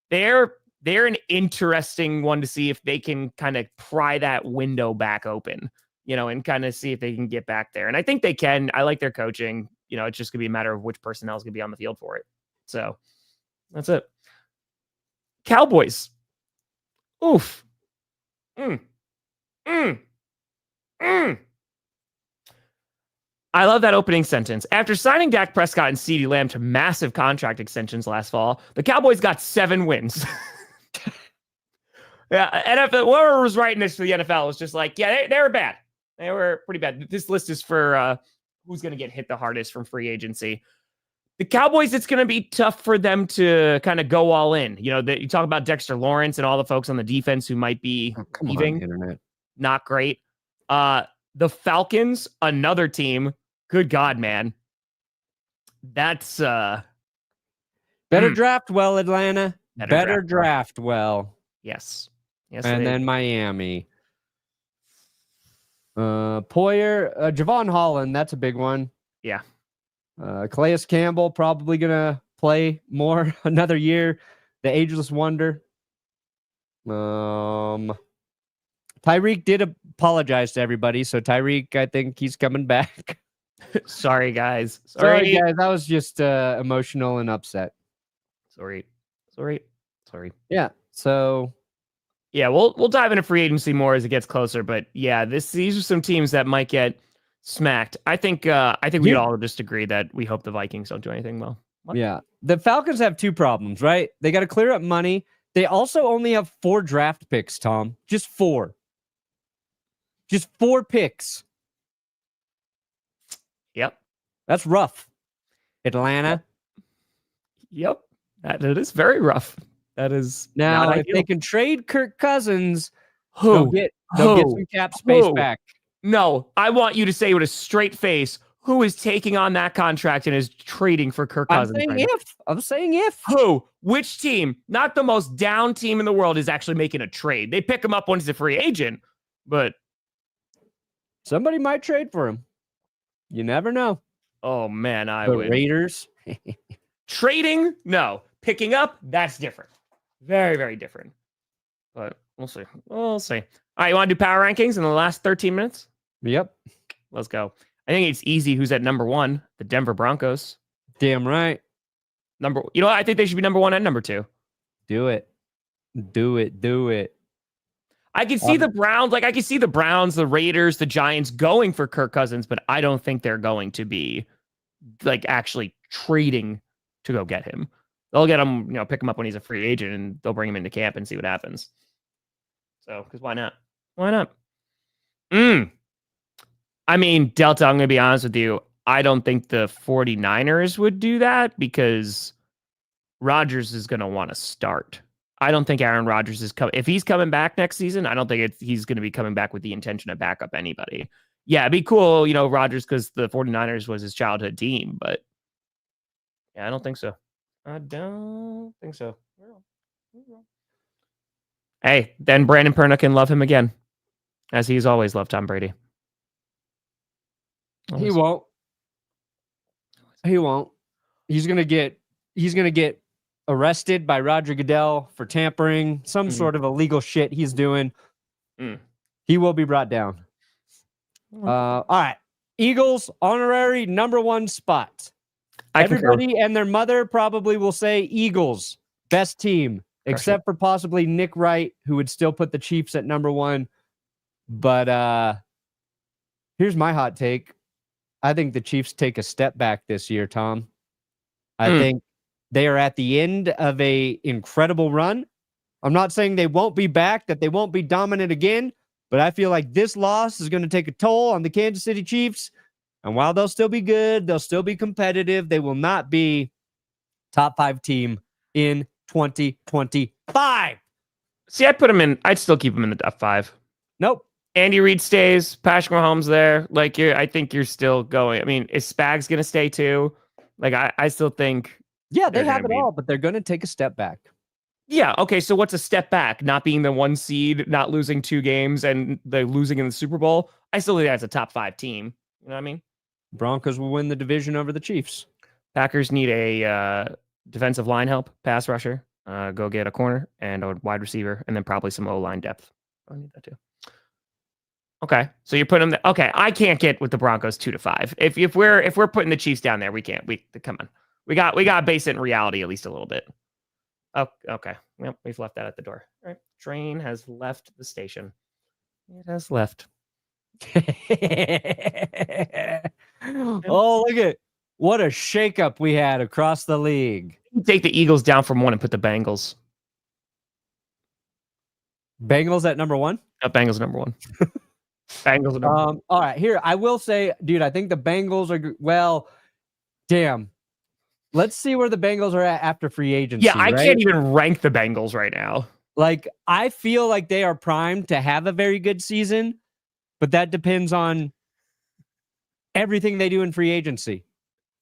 they're an interesting one to see if they can kind of pry that window back open, and kind of see if they can get back there. And I think they can. I like their coaching. It's just going to be a matter of which personnel is going to be on the field for it. So that's it. Cowboys. Oof. I love that opening sentence. After signing Dak Prescott and CeeDee Lamb to massive contract extensions last fall, the Cowboys got 7 wins. Yeah, NFL, whoever was writing this for the NFL was just like, yeah, they were bad. They were pretty bad. This list is for who's going to get hit the hardest from free agency. The Cowboys, it's going to be tough for them to kind of go all in. You talk about Dexter Lawrence and all the folks on the defense who might be leaving. Internet. Not great. The Falcons, another team. Good God, man. That's better draft well, Atlanta. Better draft well. Yes. And then Miami. Poyer, Javon Holland, that's a big one. Yeah. Calais Campbell probably gonna play more another year. The ageless wonder. Tyreek did apologize to everybody, so Tyreek, I think he's coming back. Sorry, guys. Sorry, guys. That was just emotional and upset. Sorry. Yeah. So. Yeah, we'll dive into free agency more as it gets closer, but yeah, these are some teams that might get smacked. I think we all just agree that we hope the Vikings don't do anything well. What? Yeah. The Falcons have 2 problems, right? They got to clear up money. They also only have 4 draft picks, Tom. Just 4. Just 4 picks. Yep. That's rough. Atlanta. Yep. That is very rough. That is now if they can trade Kirk Cousins, they'll get some cap space back. No, I want you to say with a straight face who is taking on that contract and is trading for Kirk Cousins. I'm saying if. Who? Which team? Not the most down team in the world is actually making a trade. They pick him up when he's a free agent, but somebody might trade for him. You never know. Oh man, the Raiders. Trading? No. Picking up? That's different. Very, very different. But we'll see. All right, you want to do power rankings in the last 13 minutes? Yep. Let's go. I think it's easy who's at number 1, the Denver Broncos. Damn right. I think they should be number 1 and number 2. Do it. I can see the Browns, I can see the Browns, the Raiders, the Giants going for Kirk Cousins, but I don't think they're going to be actually trading to go get him. They'll get him, pick him up when he's a free agent, and they'll bring him into camp and see what happens. So, because why not? I mean, Delta, I'm going to be honest with you. I don't think the 49ers would do that because Rodgers is going to want to start. I don't think Aaron Rodgers is coming. If he's coming back next season, I don't think he's going to be coming back with the intention to back up anybody. Yeah, it'd be cool, Rodgers, because the 49ers was his childhood team, but yeah, I don't think so. Hey, then Brandon Perna can love him again, as he's always loved Tom Brady. He won't. He's gonna get arrested by Roger Goodell for tampering, some sort of illegal shit he's doing. He will be brought down. All right. Eagles honorary number 1 spot. Everybody and their mother probably will say Eagles, best team, except for possibly Nick Wright, who would still put the Chiefs at number 1. But here's my hot take. I think the Chiefs take a step back this year, Tom. I think they are at the end of a incredible run. I'm not saying they won't be back, that they won't be dominant again, but I feel like this loss is going to take a toll on the Kansas City Chiefs. And while they'll still be good, they'll still be competitive, they will not be top 5 team in 2025. See, I'd still keep him in the top 5. Nope. Andy Reid stays. Patrick Mahomes there. Like, I think you're still going. I mean, is Spags going to stay too? Like, I still think. Yeah, they have it all, but they're going to take a step back. Yeah. Okay. So what's a step back? Not being the 1 seed, not losing 2 games, and the losing in the Super Bowl. I still think that's a top 5 team. You know what I mean? Broncos will win the division over the Chiefs. Packers need a defensive line help, pass rusher. Go get a corner and a wide receiver, and then probably some O-line depth. I need that too. Okay, so you're putting them. Okay, I can't get with the Broncos 2-5. If we're putting the Chiefs down there, we can't. Come on. We got to base it in reality at least a little bit. Oh, okay. Well, we've left that at the door. All right, train has left the station. It has left. Oh, look at what a shakeup we had across the league. Take the Eagles down from 1 and put the Bengals. Bengals at number 1? Bengals number 1. Bengals are number 1. All right, here I will say, dude, I think the Bengals are damn. Let's see where the Bengals are at after free agency. Yeah, I can't even rank the Bengals right now. Like, I feel like they are primed to have a very good season, but that depends on everything they do in free agency.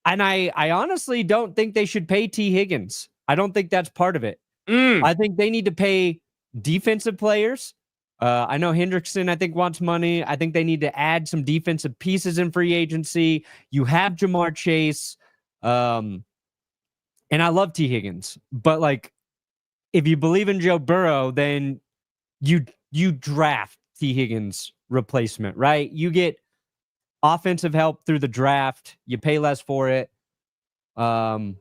And I honestly don't think they should pay T. Higgins. I don't think that's part of it. I think they need to pay defensive players. I know Hendrickson, I think, wants money. I think they need to add some defensive pieces in free agency. You have Jamar Chase. And I love T. Higgins. But, like, if you believe in Joe Burrow, then you draft T. Higgins replacement, right? You get offensive help through the draft. You pay less for it. Well,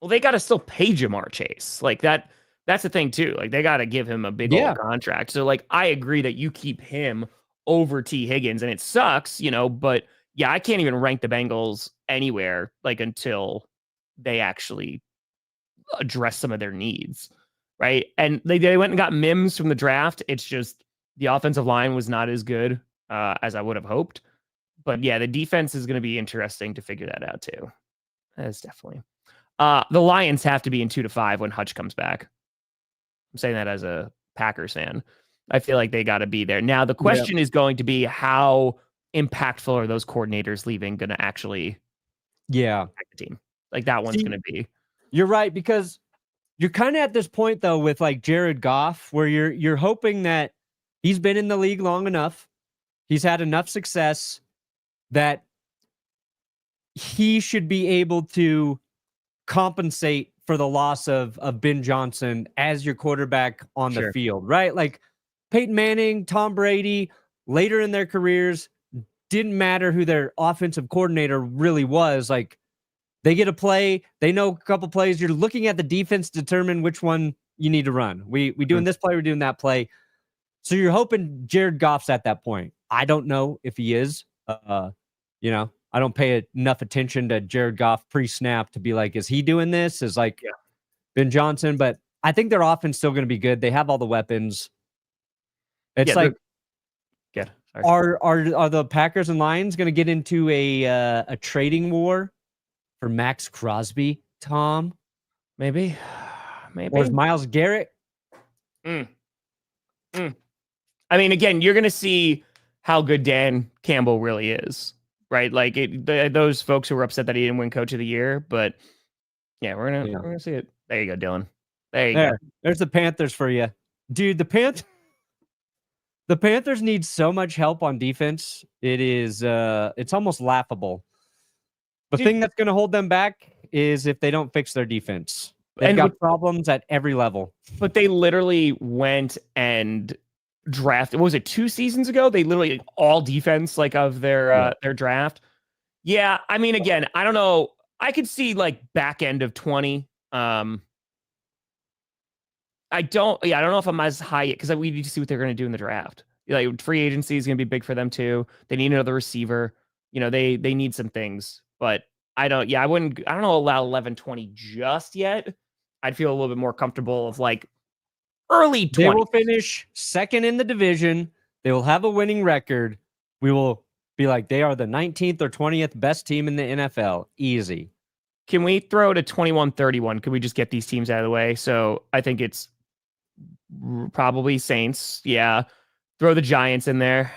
they got to still pay Jamar Chase. Like, that's the thing too. Like, they got to give him a big old contract. So, like, I agree that you keep him over T. Higgins, and it sucks, but yeah, I can't even rank the Bengals anywhere, like, until they actually address some of their needs, right? And they went and got Mims from the draft. It's just the offensive line was not as good as I would have hoped. But yeah, the defense is going to be interesting to figure that out too. That's definitely. The Lions have to be in 2-5 when Hutch comes back. I'm saying that as a Packers fan. I feel like they got to be there. Now, the question is going to be, how impactful are those coordinators leaving going to actually impact the team? Like, that one's going to be. You're right, because you're kind of at this point, though, with like Jared Goff, where you're hoping that he's been in the league long enough. He's had enough success that he should be able to compensate for the loss of Ben Johnson as your quarterback on the field, right? Like Peyton Manning, Tom Brady, later in their careers, didn't matter who their offensive coordinator really was. Like, they get a play, they know a couple plays. You're looking at the defense to determine which one you need to run. We doing this play, we're doing that play. So you're hoping Jared Goff's at that point. I don't know if he is. I don't pay enough attention to Jared Goff pre-snap to be like, is he doing this? Is like Ben Johnson, but I think their offense still going to be good. They have all the weapons. It's are the Packers and Lions going to get into a trading war for Max Crosby, Tom? Maybe. Or is Myles Garrett? I mean, again, you're going to see how good Dan Campbell really is, right? Like, those folks who were upset that he didn't win Coach of the Year, but yeah, we're gonna see it. There you go, Dylan. There you go. There's the Panthers for you, dude. The Panthers need so much help on defense. It is it's almost laughable. The thing that's going to hold them back is if they don't fix their defense. They've got problems at every level. But they literally went and drafted. What was it, 2 seasons ago? They literally all defense of their draft. Yeah, I mean, again, I don't know. I could see like back end of 20. I don't know if I'm as high yet because we need to see what they're going to do in the draft. Like, free agency is going to be big for them too. They need another receiver. They need some things, but I don't know, allow 11-20 just yet. I'd feel a little bit more comfortable of like early 20s. They will finish second in the division. They will have a winning record. We will be like, they are the 19th or 20th best team in the NFL. Easy. Can we throw to 21-31? Could we just get these teams out of the way? So I think it's Probably Saints. Yeah. Throw the Giants in there.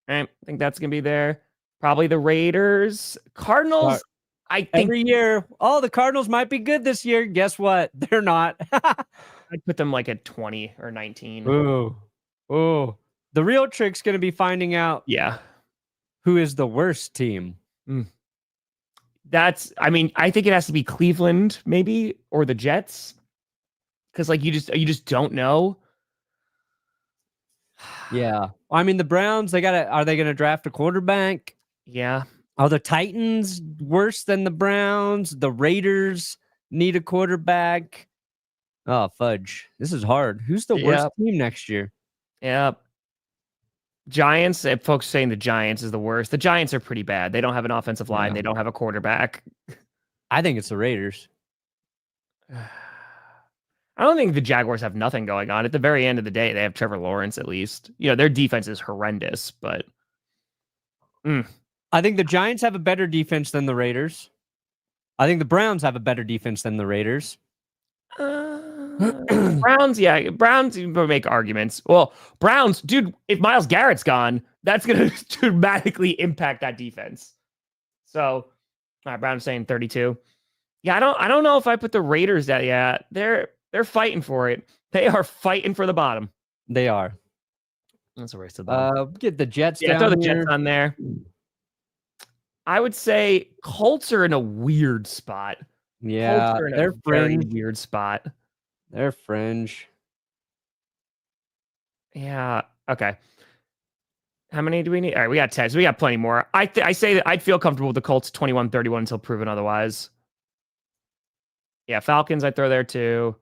I think that's going to be there. Probably the Raiders. Cardinals, I think. Every year, the Cardinals might be good this year. Guess what? They're not. I'd put them like at 20 or 19. Ooh. The real trick's going to be finding out who is the worst team. I think it has to be Cleveland, maybe, or the Jets. Because like you just don't know. Yeah. I mean, the Browns, are they going to draft a quarterback? Yeah. Are the Titans worse than the Browns? The Raiders need a quarterback. Oh, fudge. This is hard. Who's the worst team next year? Yeah. Giants, if folks saying the Giants is the worst. The Giants are pretty bad. They don't have an offensive line. Yeah. They don't have a quarterback. I think it's the Raiders. I don't think the Jaguars have nothing going on. At the very end of the day, they have Trevor Lawrence at least. Their defense is horrendous, but I think the Giants have a better defense than the Raiders. I think the Browns have a better defense than the Raiders. Browns, you make arguments. Well, Browns, dude, if Myles Garrett's gone, that's going to dramatically impact that defense. So, all right, Browns saying 32. Yeah, I don't know if I put the Raiders at. Yeah, they're fighting for it. They are fighting for the bottom. They are. That's a race to the bottom. Get the Jets down throw the here. Jets on there. I would say Colts are in a weird spot. Yeah, they're very weird spot. They're fringe. Yeah. Okay. How many do we need? All right, we got 10. So we got plenty more. I say that I'd feel comfortable with the Colts 21-31 until proven otherwise. Yeah, Falcons I'd throw there too.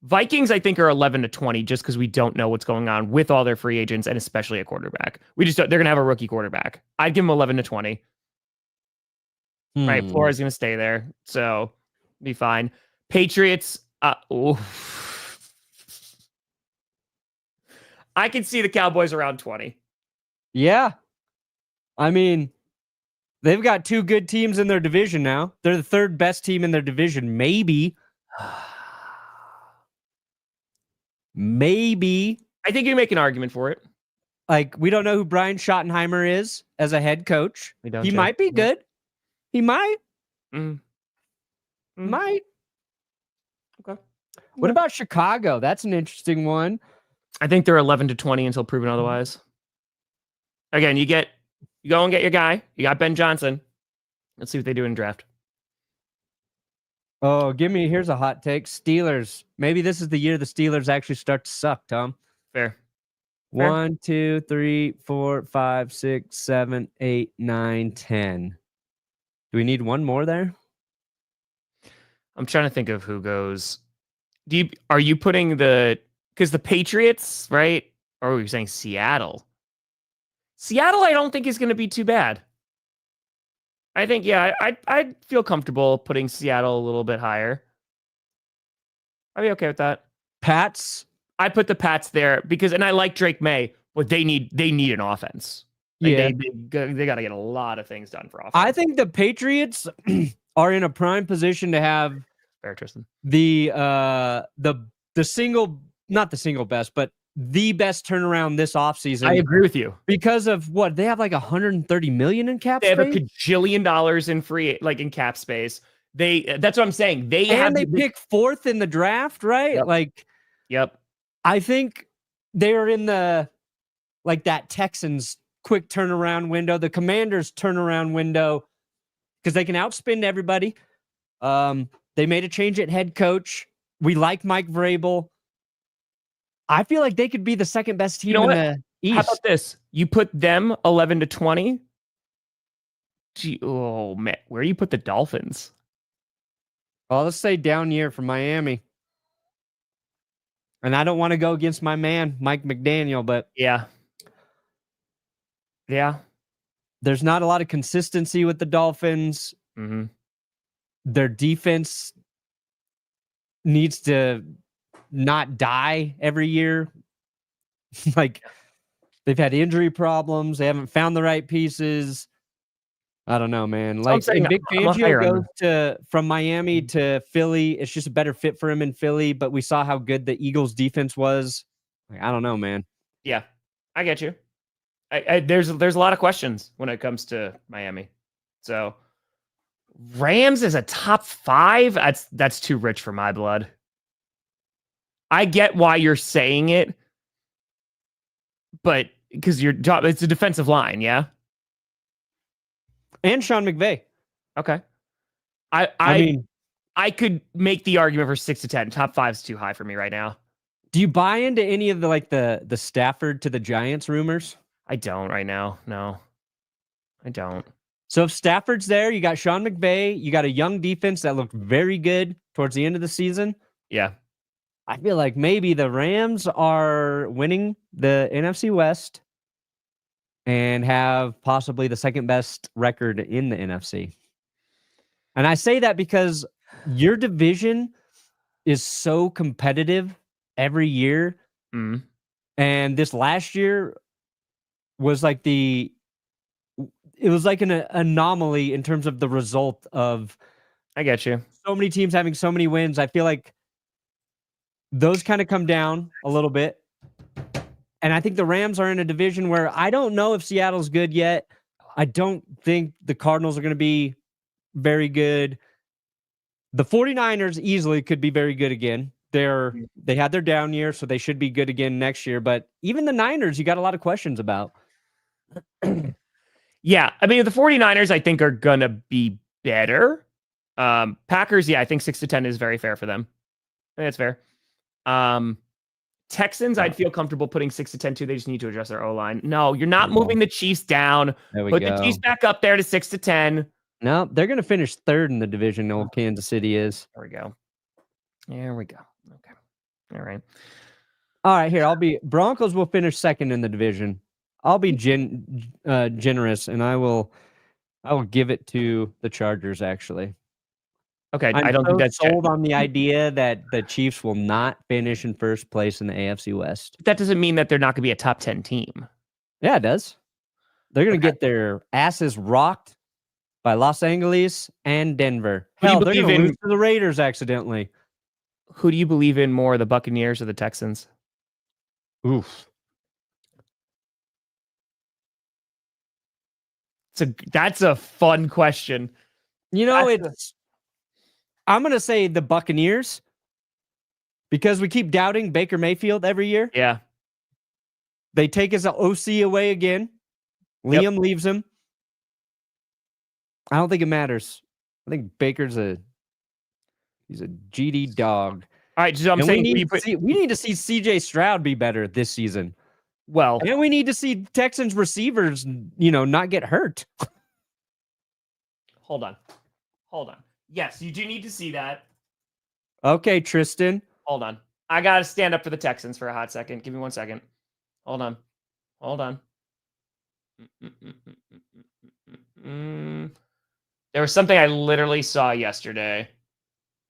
Vikings, I think, are 11-20 just because we don't know what's going on with all their free agents and especially a quarterback. We just don't, they're going to have a rookie quarterback. I'd give them 11-20. Right, Flores going to stay there, so be fine. Patriots, I can see the Cowboys around 20. Yeah. I mean, they've got two good teams in their division now. They're the third best team in their division, maybe. Maybe. I think you make an argument for it. Like, we don't know who Brian Schottenheimer is as a head coach. He might be good. He might. Might. Okay. What about Chicago? That's an interesting one. I think they're 11-20 until proven otherwise. Again, you go and get your guy. You got Ben Johnson. Let's see what they do in draft. Oh, here's a hot take. Steelers. Maybe this is the year the Steelers actually start to suck, Tom. Fair. 1, 2, 3, 4, 5, 6, 7, 8, 9, 10. Do we need one more there? I'm trying to think of who goes. Are you putting because the Patriots, right? Or are we saying Seattle? Seattle, I don't think is going to be too bad. I think, I'd feel comfortable putting Seattle a little bit higher. I'd be okay with that. Pats? I put the Pats there and I like Drake May, but they need an offense. Like they got to get a lot of things done for offense. I think the Patriots are in a prime position to have fair, Tristan. The single, not the single best, but the best turnaround this offseason. I agree with you. Because of what? They have like $130 million in cap space? They have a cajillion dollars in in cap space. That's what I'm saying. They pick fourth in the draft, right? Yep. I think they're in that Texans quick turnaround window, the Commanders turnaround window, because they can outspend everybody. They made a change at head coach. We like Mike Vrabel. I feel like they could be the second best team in the East. How about this? You put them 11-20. Gee, oh man, where do you put the Dolphins? Well, let's say down year for Miami. And I don't want to go against my man, Mike McDaniel, but yeah. There's not a lot of consistency with the Dolphins. Mm-hmm. Their defense needs to not die every year. They've had injury problems. They haven't found the right pieces. I don't know, man. So I'm Like, saying if Vic I'm higher Fangio on goes from Miami to Philly, it's just a better fit for him in Philly. But we saw how good the Eagles' defense was. Like, I don't know, man. Yeah, I get you. There's a lot of questions when it comes to Miami. So Rams is a top 5. That's too rich for my blood. I get why you're saying it, but because your job, it's a defensive line, yeah. And Sean McVay. Okay. I mean, I could make the argument for 6 to 10. Top 5 is too high for me right now. do you buy into any of the Stafford to the Giants rumors? I don't right now. No, I don't. So if Stafford's there, you got Sean McVay, you got a young defense that looked very good towards the end of the season. Yeah. I feel like maybe the Rams are winning the NFC West and have possibly the second best record in the NFC. And I say that because your division is so competitive every year. Mm. And this last year was like it was like an anomaly in terms of the result of I get you. so many teams having so many wins. I feel like those kind of come down a little bit. And I think the Rams are in a division where I don't know if Seattle's good yet. I don't think the Cardinals are going to be very good. The 49ers easily could be very good again. They had their down year, so they should be good again next year. But even the Niners, you got a lot of questions about. Yeah. I mean, the 49ers, I think, are going to be better. Packers, yeah, I think 6 to 10 is very fair for them. I think that's fair. Texans, I'd feel comfortable putting 6 to 10 too. They just need to address their O-line. No, you're not moving the Chiefs down. Put the Chiefs back up there to 6 to 10. No, they're going to finish third in the division. Old Kansas City is. There we go. Okay. All right. All right, here. Broncos will finish second in the division. I'll be generous, and I will give it to the Chargers, actually. Okay, I don't think that's sold on the idea that the Chiefs will not finish in first place in the AFC West. That doesn't mean that they're not going to be a top 10 team. Yeah, it does. They're going to get their asses rocked by Los Angeles and Denver. Hell, they're going to lose to the Raiders accidentally. Who do you believe in more, the Buccaneers or the Texans? Oof. That's a fun question. You know, I'm going to say the Buccaneers because we keep doubting Baker Mayfield every year. Yeah. They take his OC away again. Liam leaves him. I don't think it matters. I think Baker's he's a GD dog. All right, so I'm saying we need to see CJ Stroud be better this season. Well, and we need to see Texans receivers, not get hurt. Hold on. Yes, you do need to see that. Okay, Tristan. Hold on. I got to stand up for the Texans for a hot second. Give me 1 second. Hold on. There was something I literally saw yesterday.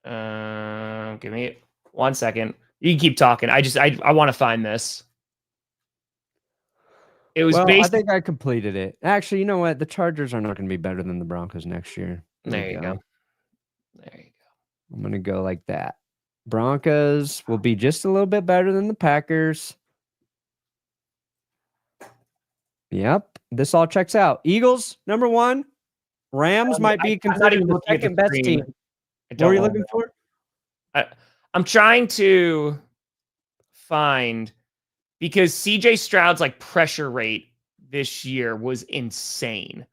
Give me 1 second. You can keep talking. I want to find this. It was I think I completed it. Actually, you know what? The Chargers are not going to be better than the Broncos next year. There you go. I'm going to go like that. Broncos will be just a little bit better than the Packers. Yep. This all checks out. Eagles, number 1. Rams might be considered the second best team. What are you looking for? I'm trying to find, because CJ Stroud's pressure rate this year was insane.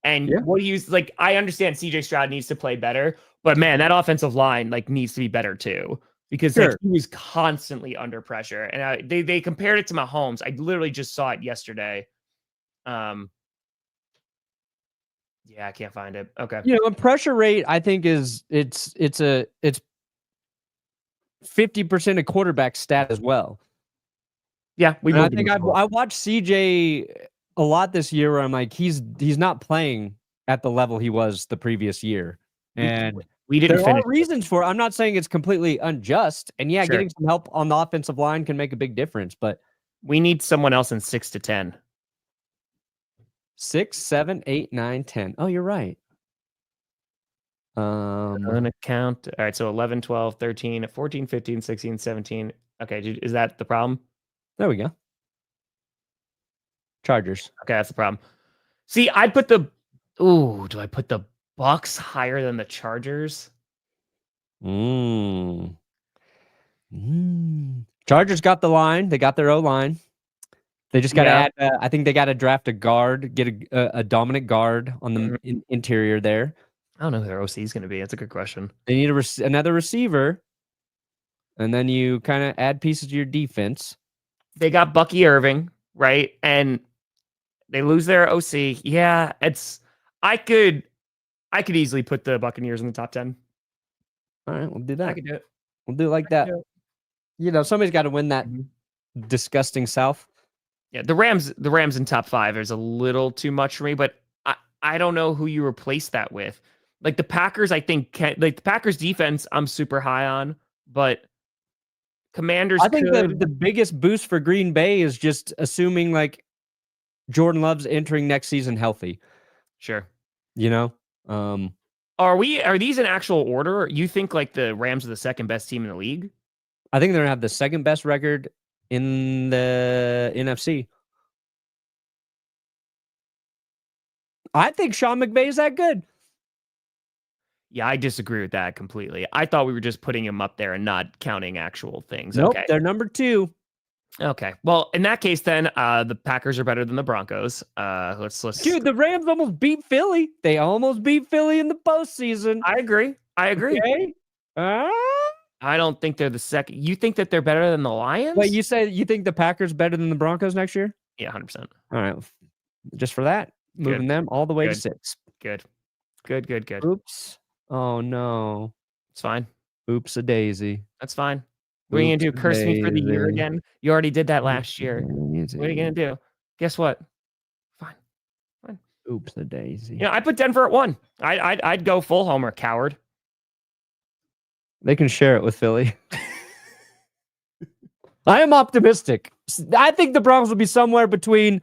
And what he was I understand CJ Stroud needs to play better, but man, that offensive line needs to be better too, because he was constantly under pressure. And they compared it to Mahomes. I literally just saw it yesterday. Yeah, I can't find it. Okay. A pressure rate, I think it's 50% a quarterback stat as well. Yeah, I think I watched CJ a lot this year where I'm like, he's not playing at the level he was the previous year. And we didn't there finish. are reasons for it. I'm not saying it's completely unjust. And getting some help on the offensive line can make a big difference, but we need someone else in 6 to 10. 6, 7, 8, 9, 10. Oh, you're right. On account. All right, so 11, 12, 13, 14, 15, 16, 17. Okay, is that the problem? There we go. Chargers. Okay, that's the problem. See, I'd put the... Ooh, do I put the Bucks higher than the Chargers? Chargers got the line. They got their O-line. They just got to add. I think they got to draft a guard, get a dominant guard on the interior there. I don't know who their OC is going to be. That's a good question. They need another receiver, and then you kind of add pieces to your defense. They got Bucky Irving, right? And they lose their OC. Yeah, I could easily put the Buccaneers in the top 10. All right, we'll do that. I could do it. We'll do it like that. You know, somebody's got to win that disgusting South. Yeah, the Rams in top 5 is a little too much for me, but I don't know who you replace that with. Like the Packers, I think the Packers defense, I'm super high on, but Commanders. I think the biggest boost for Green Bay is just assuming like Jordan Love's entering next season healthy. Sure. You know, are these in actual order? You think like the Rams are the second best team in the league? I think they're gonna have the second best record in the NFC. I think Sean McVay is that good. Yeah, I disagree with that completely. I thought we were just putting him up there and not counting actual things. Nope, okay. They're number 2. Okay. Well, in that case, then the Packers are better than the Broncos. Let's. Dude, the Rams almost beat Philly. They almost beat Philly in the postseason. I agree. Okay. I don't think they're the second. You think that they're better than the Lions? Wait, you say you think the Packers better than the Broncos next year? Yeah, 100%. All right. Just for that, moving them all the way to 6. Good. Oops. Oh no. It's fine. Oops a daisy. That's fine. What are you gonna do? Curse me for the year again? You already did that last year. What are you gonna do? Guess what? Fine. Oops a daisy. Yeah, I put Denver at 1. I'd go full homer, coward. They can share it with Philly. I am optimistic. I think the Broncos will be somewhere between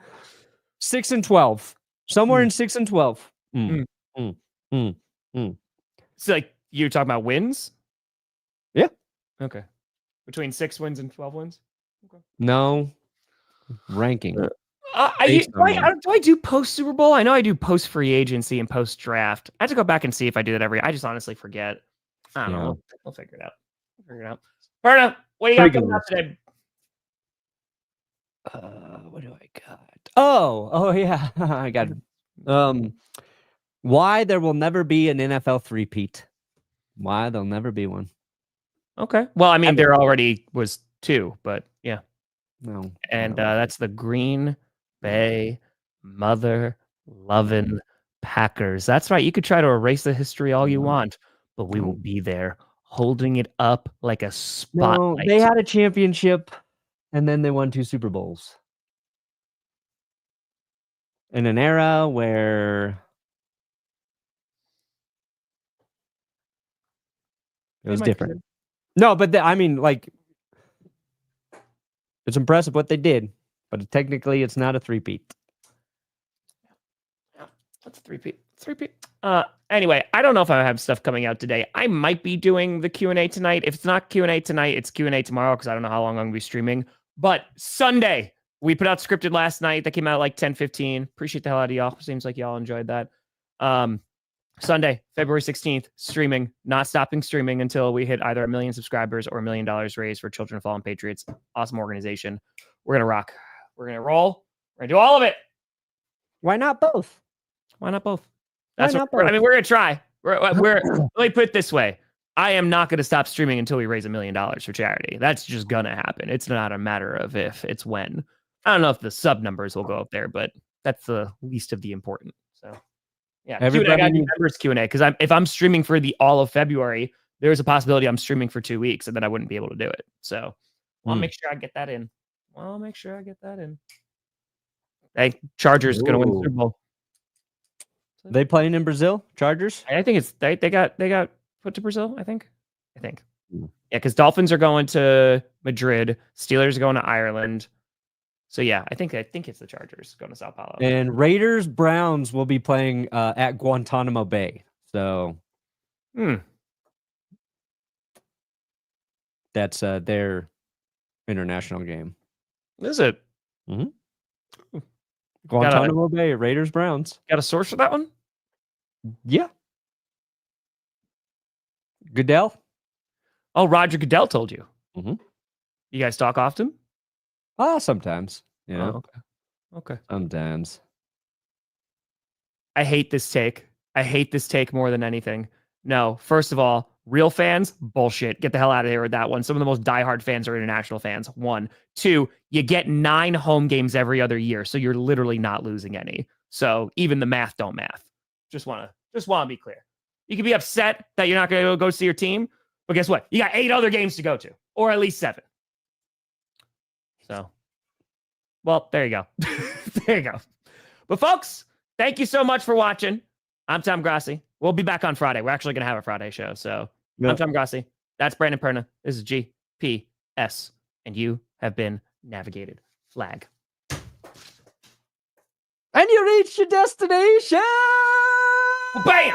6 and 12. Somewhere in 6 and 12. So like you're talking about wins? Yeah. Okay. Between 6 wins and 12 wins? Okay. No. Ranking. Do I do post Super Bowl? I know I do post free agency and post draft. I have to go back and see if I do that I just honestly forget. I don't know. We'll figure it out. Perna, what do you got coming up today? What do I got? Oh yeah. I got why there will never be an NFL three-peat. Why there'll never be one. Okay. Well, I mean, there already was 2, but yeah. No. And that's the Green Bay mother-loving Packers. That's right. You could try to erase the history all you want, but we will be there holding it up like a spotlight. No, they had a championship, and then they won 2 Super Bowls. In an era where it was different. No, but I mean, like, it's impressive what they did, but technically it's not a three-peat. Yeah, that's a three-peat. Anyway, I don't know if I have stuff coming out today. I might be doing the Q&A tonight. If it's not Q&A tonight, it's Q&A tomorrow because I don't know how long I'm going to be streaming. But Sunday, we put out scripted last night. That came out like 10:15. Appreciate the hell out of y'all. Seems like y'all enjoyed that. Sunday, February 16th, streaming, not stopping streaming until we hit either 1 million subscribers or $1 million raised for Children of Fallen Patriots. Awesome organization. We're going to rock. We're going to roll. We're going to do all of it. Why not both? Why not both? We're going to try. Let me put it this way. I am not going to stop streaming until we raise $1 million for charity. That's just going to happen. It's not a matter of if, it's when. I don't know if the sub numbers will go up there, but that's the least of the important. So, yeah, everybody got members Q&A because if I'm streaming for the all of February, there's a possibility I'm streaming for 2 weeks and then I wouldn't be able to do it. So, I'll make sure I get that in. Hey, Chargers going to win the Super Bowl. They playing in Brazil, Chargers? I think it's they got put to Brazil. I think. Yeah, because Dolphins are going to Madrid. Steelers are going to Ireland. So yeah, I think it's the Chargers going to Sao Paulo. And Raiders Browns will be playing at Guantanamo Bay. So that's their international game. Is it? Mm-hmm. Guantanamo Bay, Raiders Browns. Got a source for that one? Yeah. Goodell? Oh, Roger Goodell told you. Mm-hmm. You guys talk often? Sometimes. You know? Okay. Sometimes. I hate this take. I hate this take more than anything. No, first of all, real fans, bullshit. Get the hell out of here with that one. Some of the most diehard fans are international fans. 1. 2, you get 9 home games every other year, so you're literally not losing any. So even the math don't math. Just want to be clear. You can be upset that you're not going to go see your team, but guess what? You got 8 other games to go to, or at least 7. So, well, there you go. There you go. But folks, thank you so much for watching. I'm Tom Grossi. We'll be back on Friday. We're actually going to have a Friday show. So I'm Tom Grossi. That's Brandon Perna. This is GPS. And you have been navigated. Flag. And you reached your destination. Bam!